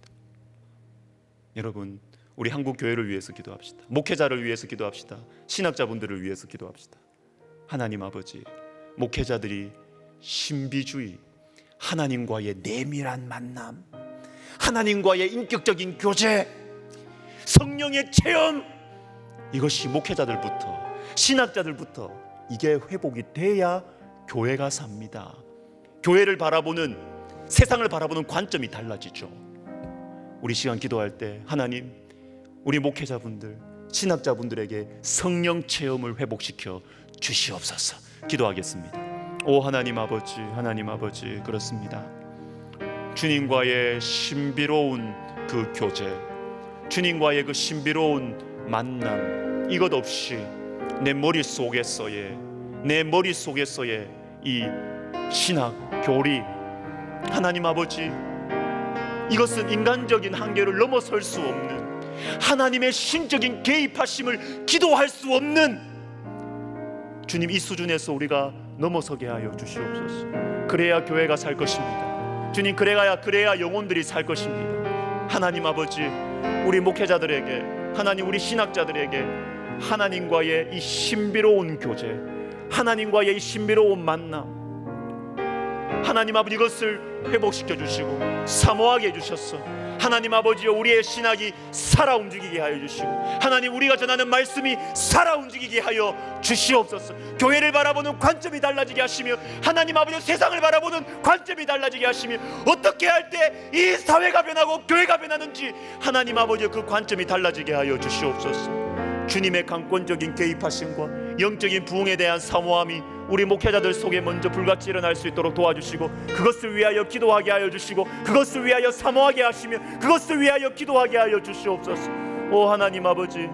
여러분, 우리 한국 교회를 위해서 기도합시다. 목회자를 위해서 기도합시다. 신학자분들을 위해서 기도합시다. 하나님 아버지, 목회자들이 신비주의, 하나님과의 내밀한 만남, 하나님과의 인격적인 교제, 성령의 체험, 이것이 목회자들부터, 신학자들부터 이게 회복이 돼야 교회가 삽니다. 교회를 바라보는, 세상을 바라보는 관점이 달라지죠. 우리 시간 기도할 때 하나님, 우리 목회자분들, 신학자분들에게 성령 체험을 회복시켜 주시옵소서. 기도하겠습니다. 오 하나님 아버지, 하나님 아버지, 그렇습니다. 주님과의 신비로운 그 교제, 주님과의 그 신비로운 만남, 이것 없이 내 머릿속에서의 이 신학, 교리, 하나님 아버지, 이것은 인간적인 한계를 넘어설 수 없는, 하나님의 신적인 개입하심을 기도할 수 없는, 주님, 이 수준에서 우리가 넘어서게 하여 주시옵소서. 그래야 교회가 살 것입니다. 주님, 그래야 영혼들이 살 것입니다. 하나님 아버지, 우리 목회자들에게, 하나님 우리 신학자들에게 하나님과의 이 신비로운 교제, 하나님과의 이 신비로운 만남, 하나님 아버지, 이것을 회복시켜 주시고 사모하게 해주셨어. 하나님 아버지여, 우리의 신학이 살아 움직이게 하여 주시고, 하나님 우리가 전하는 말씀이 살아 움직이게 하여 주시옵소서. 교회를 바라보는 관점이 달라지게 하시며, 하나님 아버지 세상을 바라보는 관점이 달라지게 하시며, 어떻게 할 때 이 사회가 변하고 교회가 변하는지 하나님 아버지 그 관점이 달라지게 하여 주시옵소서. 주님의 강권적인 개입하심과 영적인 부흥에 대한 사모함이 우리 목회자들 속에 먼저 불같이 일어날 수 있도록 도와주시고, 그것을 위하여 기도하게 하여 주시고, 그것을 위하여 사모하게 하시며, 그것을 위하여 기도하게 하여 주시옵소서. 오 하나님 아버지,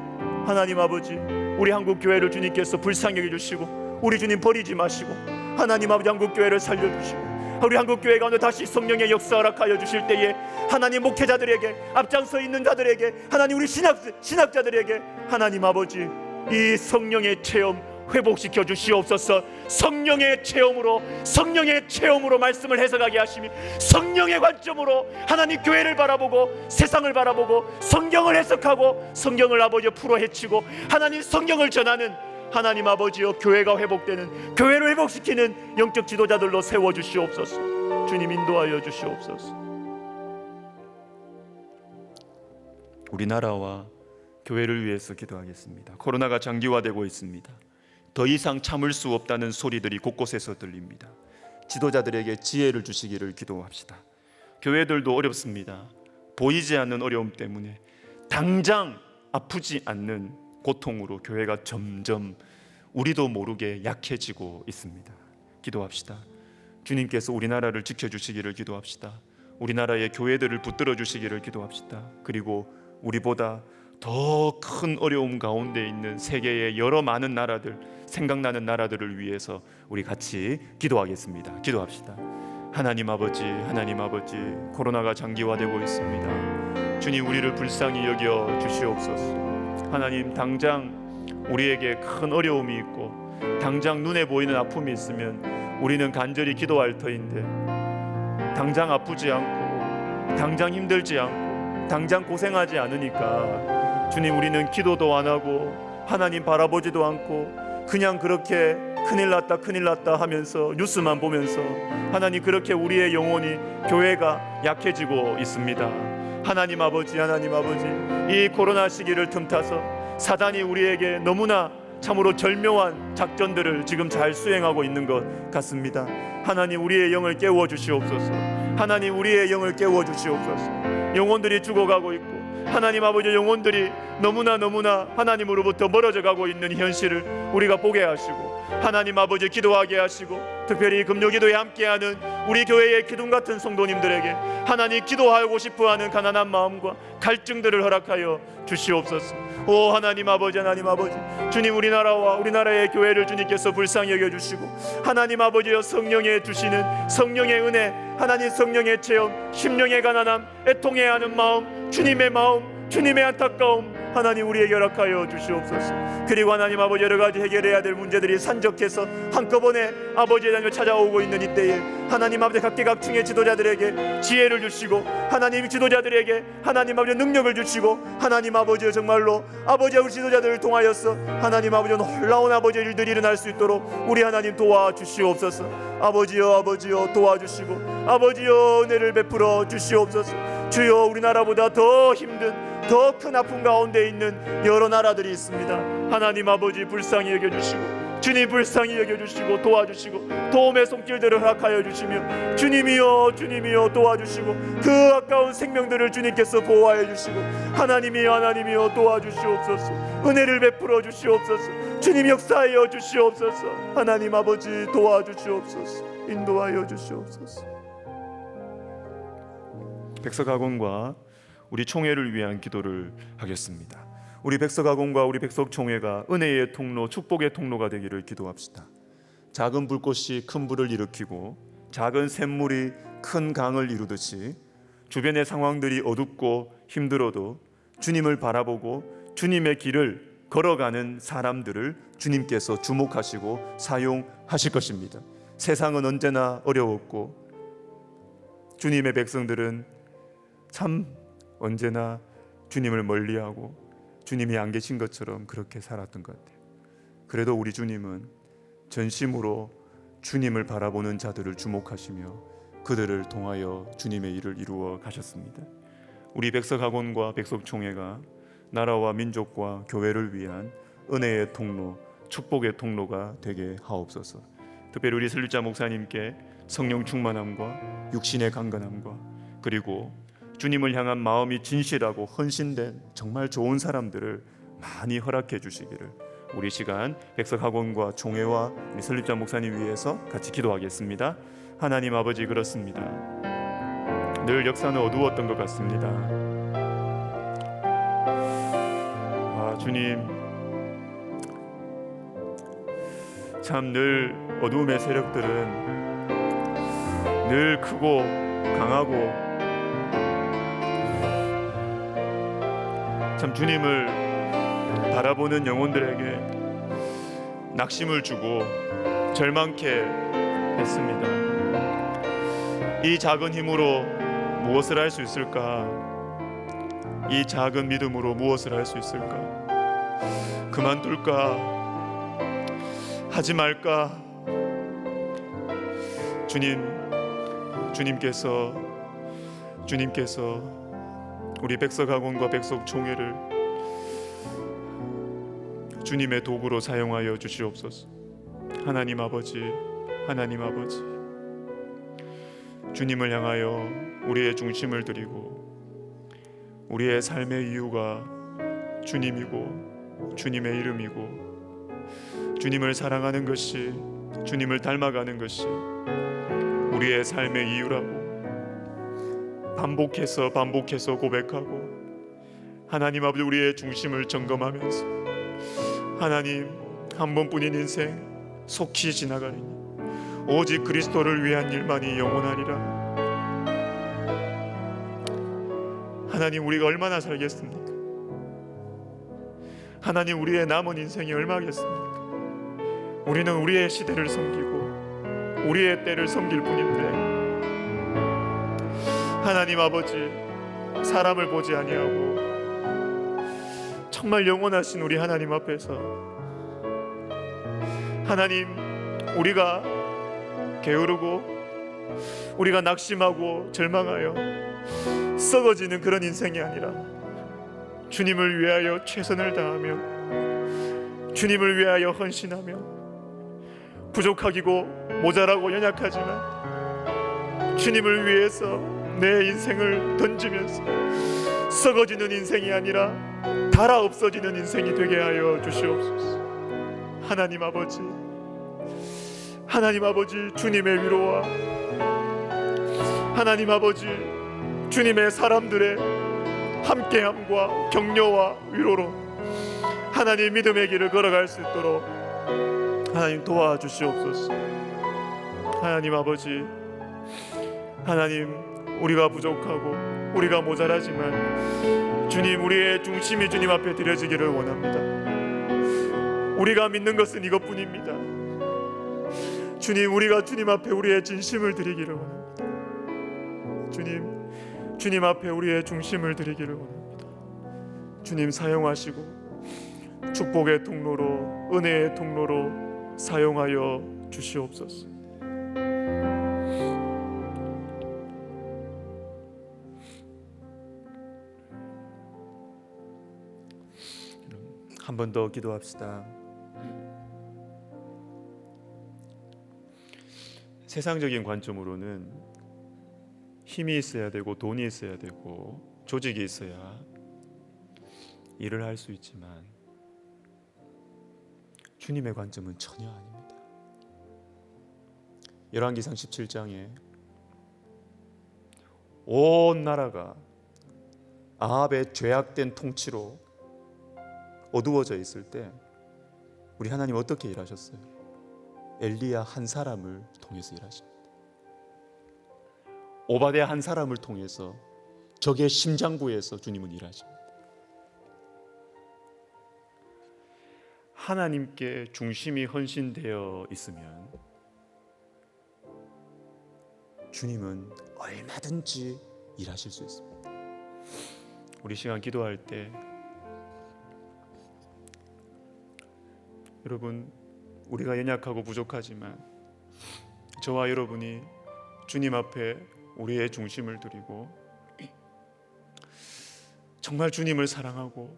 하나님 아버지, 우리 한국 교회를 주님께서 불쌍히 여겨 주시고, 우리 주님 버리지 마시고, 하나님 아버지 한국 교회를 살려주시고, 우리 한국교회 가운데 다시 성령의 역사 허락하여 주실 때에 하나님 목회자들에게, 앞장서 있는 자들에게, 하나님 우리 신학자들에게 하나님 아버지 이 성령의 체험 회복시켜 주시옵소서. 성령의 체험으로 말씀을 해석하게 하시며 성령의 관점으로 하나님 교회를 바라보고 세상을 바라보고 성경을 해석하고 성경을 아버지 풀어헤치고 하나님 성경을 전하는 하나님 아버지여 교회가 회복되는, 교회를 회복시키는 영적 지도자들로 세워주시옵소서. 주님 인도하여 주시옵소서. 우리나라와 교회를 위해서 기도하겠습니다. 코로나가 장기화되고 있습니다. 더 이상 참을 수 없다는 소리들이 곳곳에서 들립니다. 지도자들에게 지혜를 주시기를 기도합시다. 교회들도 어렵습니다. 보이지 않는 어려움 때문에 당장 아프지 않는 고통으로 교회가 점점 우리도 모르게 약해지고 있습니다. 기도합시다. 주님께서 우리나라를 지켜주시기를 기도합시다. 우리나라의 교회들을 붙들어 주시기를 기도합시다. 그리고 우리보다 더 큰 어려움 가운데 있는 세계의 여러 많은 나라들, 생각나는 나라들을 위해서 우리 같이 기도하겠습니다. 기도합시다. 하나님 아버지, 코로나가 장기화되고 있습니다. 주님, 우리를 불쌍히 여겨 주시옵소서. 하나님, 당장 우리에게 큰 어려움이 있고 당장 눈에 보이는 아픔이 있으면 우리는 간절히 기도할 터인데 당장 아프지 않고 당장 힘들지 않고 당장 고생하지 않으니까 주님, 우리는 기도도 안 하고 하나님 바라보지도 않고 그냥 그렇게 큰일 났다 하면서 뉴스만 보면서 하나님, 그렇게 우리의 영혼이, 교회가 약해지고 있습니다. 하나님 아버지, 이 코로나 시기를 틈타서 사단이 우리에게 너무나 참으로 절묘한 작전들을 지금 잘 수행하고 있는 것 같습니다. 하나님, 우리의 영을 깨워 주시옵소서. 하나님, 우리의 영을 깨워 주시옵소서. 영혼들이 죽어가고 있고 하나님 아버지, 영혼들이 너무나 하나님으로부터 멀어져 가고 있는 현실을 우리가 보게 하시고 하나님 아버지, 기도하게 하시고 특별히 금요기도에 함께하는 우리 교회의 기둥 같은 성도님들에게 하나님 기도하고 싶어하는 가난한 마음과 갈증들을 허락하여 주시옵소서. 오 하나님 아버지, 주님, 우리나라의 교회를 주님께서 불쌍히 여겨주시고 하나님 아버지여, 성령의 주시는 성령의 은혜, 하나님 성령의 체험, 심령의 가난함, 애통해야 하는 마음, 주님의 마음, 주님의 안타까움 하나님 우리에게 허락하여 주시옵소서. 그리고 하나님 아버지, 여러 가지 해결해야 될 문제들이 산적해서 한꺼번에 아버지의 하나님을 찾아오고 있는 이때에 하나님 아버지, 각계각층의 지도자들에게 지혜를 주시고 하나님 지도자들에게 하나님 아버지 능력을 주시고 하나님 아버지, 정말로 아버지 우리 지도자들을 통하여서 하나님 아버지 놀라운 아버지 일들이 일어날 수 있도록 우리 하나님 도와주시옵소서. 아버지여 도와주시고 아버지여 은혜를 베풀어 주시옵소서. 주여, 우리나라보다 더 힘든, 더 큰 아픔 가운데 있는 여러 나라들이 있습니다. 하나님 아버지, 불쌍히 여겨주시고 주님, 불쌍히 여겨주시고 도와주시고 도움의 손길들을 허락하여 주시며 주님이여 도와주시고 그 아까운 생명들을 주님께서 보호하여 주시고 하나님이여 도와주시옵소서. 은혜를 베풀어 주시옵소서. 주님, 역사하여 주시옵소서. 하나님 아버지, 도와주시옵소서. 인도하여 주시옵소서. 백석학원과 우리 총회를 위한 기도를 하겠습니다. 우리 백석학원과 우리 백석총회가 은혜의 통로, 축복의 통로가 되기를 기도합시다. 작은 불꽃이 큰 불을 일으키고 작은 샘물이 큰 강을 이루듯이 주변의 상황들이 어둡고 힘들어도 주님을 바라보고 주님의 길을 걸어가는 사람들을 주님께서 주목하시고 사용하실 것입니다. 세상은 언제나 어려웠고 주님의 백성들은 참 언제나 주님을 멀리하고 주님이 안 계신 것처럼 그렇게 살았던 것 같아요. 그래도 우리 주님은 전심으로 주님을 바라보는 자들을 주목하시며 그들을 통하여 주님의 일을 이루어 가셨습니다. 우리 백석학원과 백석총회가 나라와 민족과 교회를 위한 은혜의 통로, 축복의 통로가 되게 하옵소서. 특별히 우리 설립자 목사님께 성령 충만함과 육신의 강건함과 그리고 주님을 향한 마음이 진실하고 헌신된 정말 좋은 사람들을 많이 허락해 주시기를 우리 시간 백석학원과 총회와 우리 설립자 목사님 위해서 같이 기도하겠습니다. 하나님 아버지, 그렇습니다. 늘 역사는 어두웠던 것 같습니다. 주님, 참 늘 어두움의 세력들은 늘 크고 강하고 참 주님을 바라보는 영혼들에게 낙심을 주고 절망케 했습니다. 이 작은 힘으로 무엇을 할 수 있을까? 이 작은 믿음으로 무엇을 할 수 있을까? 그만둘까? 하지 말까? 주님께서 우리 백석학원과 백석총회를 주님의 도구로 사용하여 주시옵소서. 하나님 아버지, 주님을 향하여 우리의 중심을 드리고 우리의 삶의 이유가 주님이고 주님의 이름이고 주님을 사랑하는 것이, 주님을 닮아가는 것이 우리의 삶의 이유라고 반복해서 고백하고 하나님 아버지 우리의 중심을 점검하면서 하나님 한 번뿐인 인생 속히 지나가리니 오직 그리스도를 위한 일만이 영원하리라. 하나님 우리가 얼마나 살겠습니까? 하나님 우리의 남은 인생이 얼마겠습니까? 우리는 우리의 시대를 섬기고 우리의 때를 섬길 뿐인데 하나님 아버지 사람을 보지 아니하고 정말 영원하신 우리 하나님 앞에서 하나님 우리가 게으르고 우리가 낙심하고 절망하여 썩어지는 그런 인생이 아니라 주님을 위하여 최선을 다하며 주님을 위하여 헌신하며 부족하기고 모자라고 연약하지만 주님을 위해서 내 인생을 던지면서 썩어지는 인생이 아니라 닳아 없어지는 인생이 되게 하여 주시옵소서. 하나님 아버지 주님의 위로와 하나님 아버지 주님의 사람들의 함께함과 격려와 위로로 하나님 믿음의 길을 걸어갈 수 있도록 하나님 도와주시옵소서. 하나님 아버지, 하나님 우리가 부족하고 우리가 모자라지만 주님 우리의 중심이 주님 앞에 드려지기를 원합니다. 우리가 믿는 것은 이것뿐입니다. 주님 우리가 주님 앞에 우리의 진심을 드리기를 원합니다. 주님 앞에 우리의 중심을 드리기를 원합니다. 주님 사용하시고 축복의 통로로 은혜의 통로로 사용하여 주시옵소서. 한 번 더 기도합시다. 세상적인 관점으로는 힘이 있어야 되고 돈이 있어야 되고 조직이 있어야 일을 할 수 있지만 주님의 관점은 전혀 아닙니다. 열왕기상 17장에 온 나라가 아합의 죄악된 통치로 어두워져 있을 때 우리 하나님 어떻게 일하셨어요? 엘리야 한 사람을 통해서 일하십니다. 오바댜 한 사람을 통해서 적의 심장부에서 주님은 일하십니다. 하나님께 중심이 헌신되어 있으면 주님은 얼마든지 일하실 수 있습니다. 우리 시간 기도할 때 여러분 우리가 연약하고 부족하지만 저와 여러분이 주님 앞에 우리의 중심을 드리고 정말 주님을 사랑하고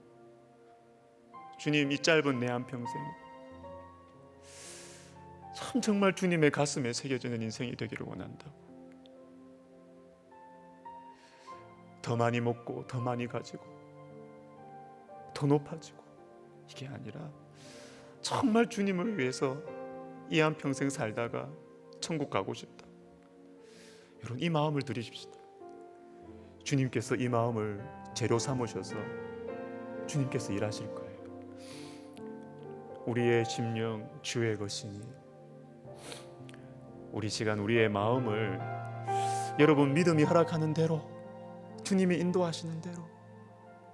주님 이 짧은 내 한평생 참 정말 주님의 가슴에 새겨지는 인생이 되기를 원한다고. 더 많이 먹고 더 많이 가지고 더 높아지고 이게 아니라 정말 주님을 위해서 이 한평생 살다가 천국 가고 싶다. 여러분 이 마음을 드리십시다. 주님께서 이 마음을 재료 삼으셔서 주님께서 일하실 거예요. 우리의 심령 주의 것이니 우리 시간 우리의 마음을 여러분 믿음이 허락하는 대로, 주님이 인도하시는 대로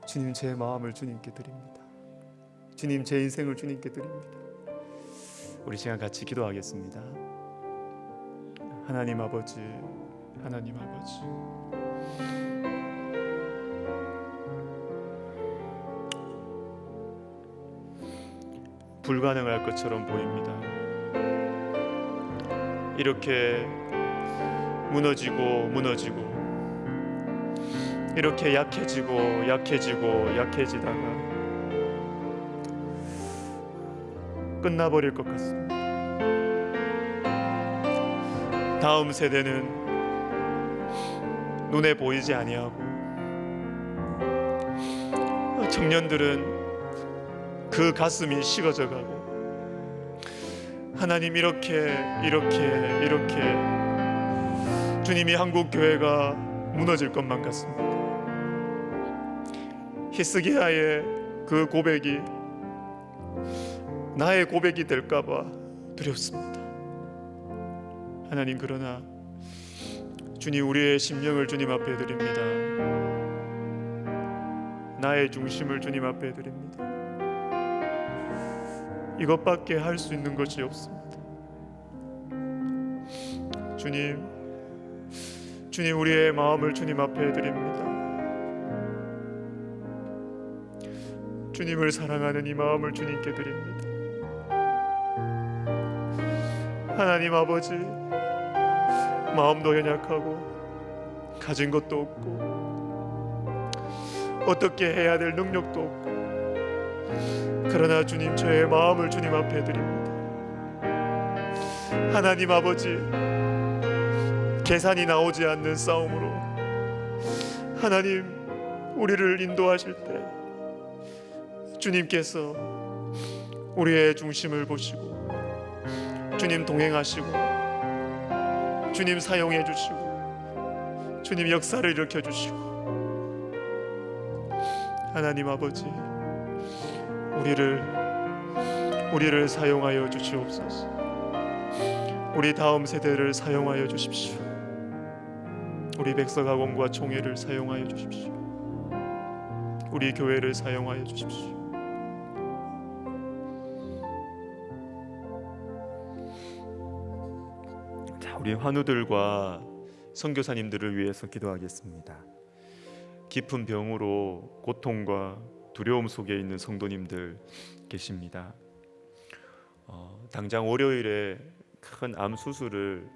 주님, 제 마음을 주님께 드립니다. 주님, 제 인생을 주님께 드립니다. 우리 시간 같이 기도하겠습니다. 하나님 아버지, 하나님 아버지, 불가능할 것처럼 보입니다. 이렇게 무너지고 이렇게 약해지다가 끝나버릴 것 같습니다. 다음 세대는 눈에 보이지 아니하고, 청년들은 그 가슴이 식어져 가고, 하나님 이렇게 주님이 한국 교회가 무너질 것만 같습니다. 히스기야의 그 고백이 나의 고백이 될까 봐 두렵습니다. 하나님, 그러나 주님, 우리의 심령을 주님 앞에 드립니다. 나의 중심을 주님 앞에 드립니다. 이것밖에 할 수 있는 것이 없습니다. 주님, 우리의 마음을 주님 앞에 드립니다. 주님을 사랑하는 이 마음을 주님께 드립니다. 하나님 아버지, 마음도 연약하고 가진 것도 없고 어떻게 해야 될 능력도 없고, 그러나 주님, 저의 마음을 주님 앞에 드립니다. 하나님 아버지, 계산이 나오지 않는 싸움으로 하나님 우리를 인도하실 때 주님께서 우리의 중심을 보시고 주님 동행하시고 주님 사용해 주시고 주님 역사를 일으켜 주시고, 하나님 아버지, 우리를 사용하여 주시옵소서. 우리 다음 세대를 사용하여 주십시오. 우리 백석학원과 총회를 사용하여 주십시오. 우리 교회를 사용하여 주십시오. 자, 우리 환우들과 선교사님들을 위해서 기도하겠습니다. 깊은 병으로 고통과 두려움 속에 있는 성도님들 계십니다. 당장 월요일에 큰 암 수술을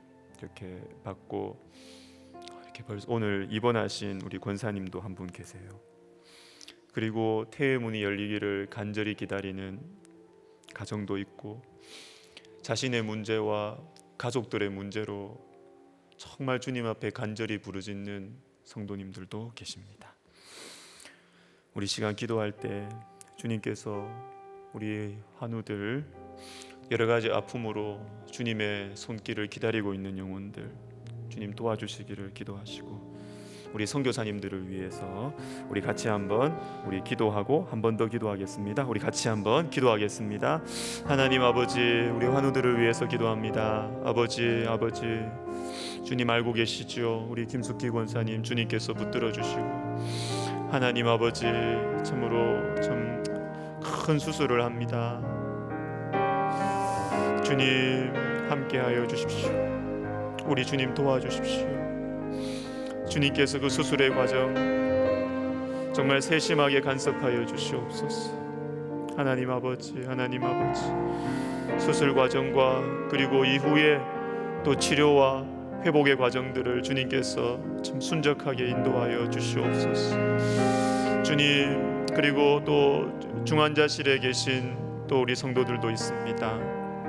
이렇게 받고 이렇게 벌써 오늘 입원하신 우리 권사님도 한 분 계세요. 그리고 태의 문이 열리기를 간절히 기다리는 가정도 있고, 자신의 문제와 가족들의 문제로 정말 주님 앞에 간절히 부르짖는 성도님들도 계십니다. 우리 시간 기도할 때 주님께서 우리 환우들, 여러 가지 아픔으로 주님의 손길을 기다리고 있는 영혼들 주님 도와주시기를 기도하시고, 우리 선교사님들을 위해서 우리 같이 한번 우리 기도하고 한 번 더 기도하겠습니다. 우리 같이 한번 기도하겠습니다. 하나님 아버지, 우리 환우들을 위해서 기도합니다. 아버지, 주님 알고 계시죠? 우리 김숙기 권사님 주님께서 붙들어 주시고, 하나님 아버지, 참으로 참 큰 수술을 합니다. 주님 함께하여 주십시오. 우리 주님 도와주십시오. 주님께서 그 수술의 과정 정말 세심하게 간섭하여 주시옵소서. 하나님 아버지, 수술 과정과 그리고 이후에 또 치료와 회복의 과정들을 주님께서 참 순적하게 인도하여 주시옵소서. 주님, 그리고 또 중환자실에 계신 또 우리 성도들도 있습니다.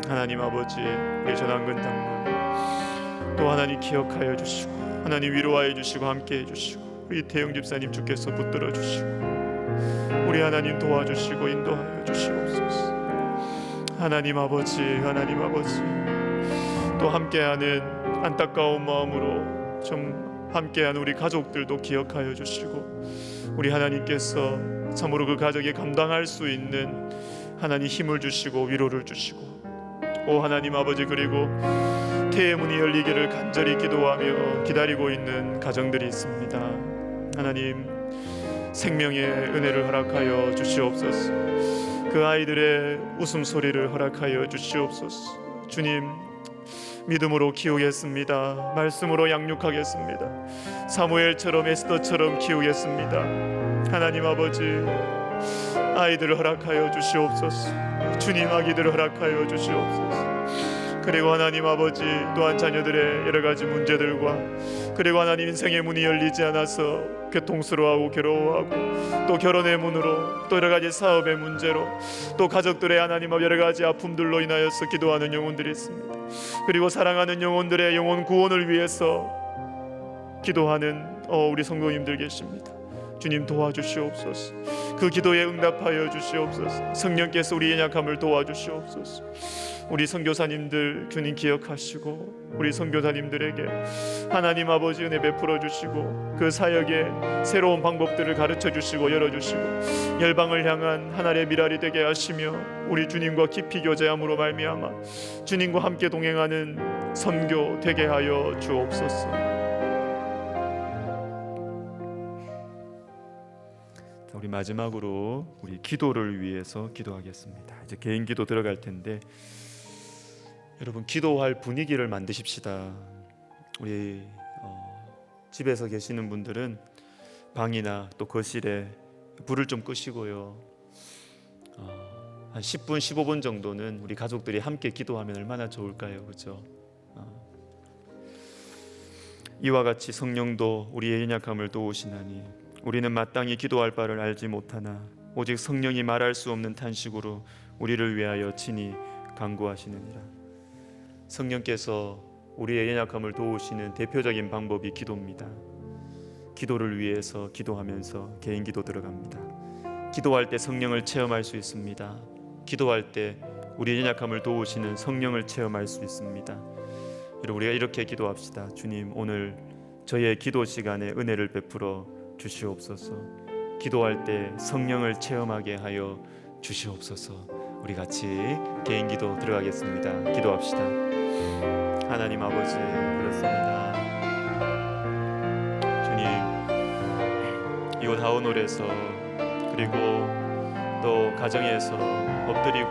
하나님 아버지, 우리 전한근 당문 또 하나님 기억하여 주시고, 하나님 위로하여 주시고 함께해 주시고, 우리 태영 집사님 주께서 붙들어 주시고, 우리 하나님 도와주시고 인도하여 주시옵소서. 하나님 아버지, 또 함께하는 안타까운 마음으로 좀 함께하는 우리 가족들도 기억하여 주시고, 우리 하나님께서 참으로 그 가족이 감당할 수 있는 하나님 힘을 주시고 위로를 주시고, 오 하나님 아버지, 그리고 태의 문이 열리기를 간절히 기도하며 기다리고 있는 가정들이 있습니다. 하나님, 생명의 은혜를 허락하여 주시옵소서. 그 아이들의 웃음소리를 허락하여 주시옵소서. 주님, 믿음으로 키우겠습니다. 말씀으로 양육하겠습니다. 사무엘처럼 에스더처럼 키우겠습니다. 하나님 아버지, 아이들을 허락하여 주시옵소서. 주님, 아기들을 허락하여 주시옵소서. 그리고 하나님 아버지, 또한 자녀들의 여러 가지 문제들과, 그리고 하나님 인생의 문이 열리지 않아서 괴통스러워하고 괴로워하고, 또 결혼의 문으로, 또 여러 가지 사업의 문제로, 또 가족들의 하나님 여러 가지 아픔들로 인하여서 기도하는 영혼들이 있습니다. 그리고 사랑하는 영혼들의 영혼 구원을 위해서 기도하는 우리 성도님들 계십니다. 주님, 도와주시옵소서. 그 기도에 응답하여 주시옵소서. 성령께서 우리의 약함을 도와주시옵소서. 우리 선교사님들 주님 기억하시고, 우리 선교사님들에게 하나님 아버지 은혜 베풀어 주시고, 그 사역의 새로운 방법들을 가르쳐 주시고 열어주시고, 열방을 향한 하나님의 미랄이 되게 하시며, 우리 주님과 깊이 교제함으로 말미암아 주님과 함께 동행하는 선교 되게 하여 주옵소서. 우리 마지막으로 우리 기도를 위해서 기도하겠습니다. 이제 개인 기도 들어갈 텐데, 여러분, 기도할 분위기를 만드십시다. 우리 집에서 계시는 분들은 방이나 또 거실에 불을 좀 끄시고요, 한 10분 15분 정도는 우리 가족들이 함께 기도하면 얼마나 좋을까요? 그렇죠? 이와 같이 성령도 우리의 연약함을 도우시나니 우리는 마땅히 기도할 바를 알지 못하나 오직 성령이 말할 수 없는 탄식으로 우리를 위하여 친히 간구하시느니라. 성령께서 우리의 연약함을 도우시는 대표적인 방법이 기도입니다. 기도를 위해서 기도하면서 개인 기도 들어갑니다. 기도할 때 성령을 체험할 수 있습니다. 기도할 때 우리의 연약함을 도우시는 성령을 체험할 수 있습니다. 우리가 이렇게 기도합시다. 주님, 오늘 저의 기도 시간에 은혜를 베풀어 주시옵소서. 기도할 때 성령을 체험하게 하여 주시옵소서. 우리 같이 개인 기도 들어가겠습니다. 기도합시다. 하나님 아버지, 그렇습니다. 주님, 이곳 하원홀에서 그리고 또 가정에서 엎드리고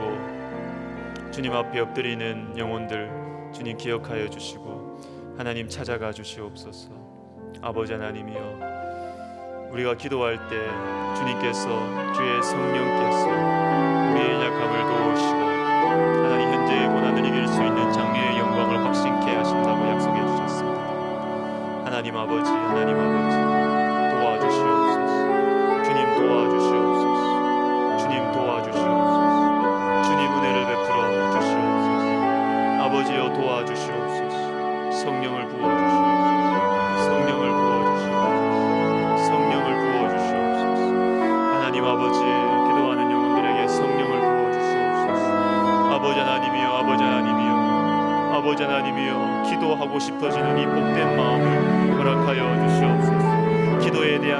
주님 앞에 엎드리는 영혼들 주님 기억하여 주시고 하나님 찾아가 주시옵소서. 아버지 하나님이여, 우리가 기도할 때 주님께서, 주의 성령께서 우리의 약함을 도우시고 하나님 현재의 고난을 이길 수 있는 장래의 영광을 확신케 하신다고 약속해 주셨습니다. 하나님 아버지, 하나님 아버지, 도와주시옵소서. 주님 도와주시옵소서. 주님 도와주시옵소서. 주님 은혜를 베풀어 주시옵소서. 아버지여 도와주시옵소서. 성령을 부어주시옵소서. 성령을 부어주시옵소서. 성령을 부어주시옵소서. 하나님 아버지, 기도하는 영혼들에게 성령을 부어주시옵소서. 아버지 하나님이여, 아버지 하나님이여, 아버지 하나님이여, 기도하고 싶어지는 이 복된 마음을 허락하여 주시옵소서. 기도에 대한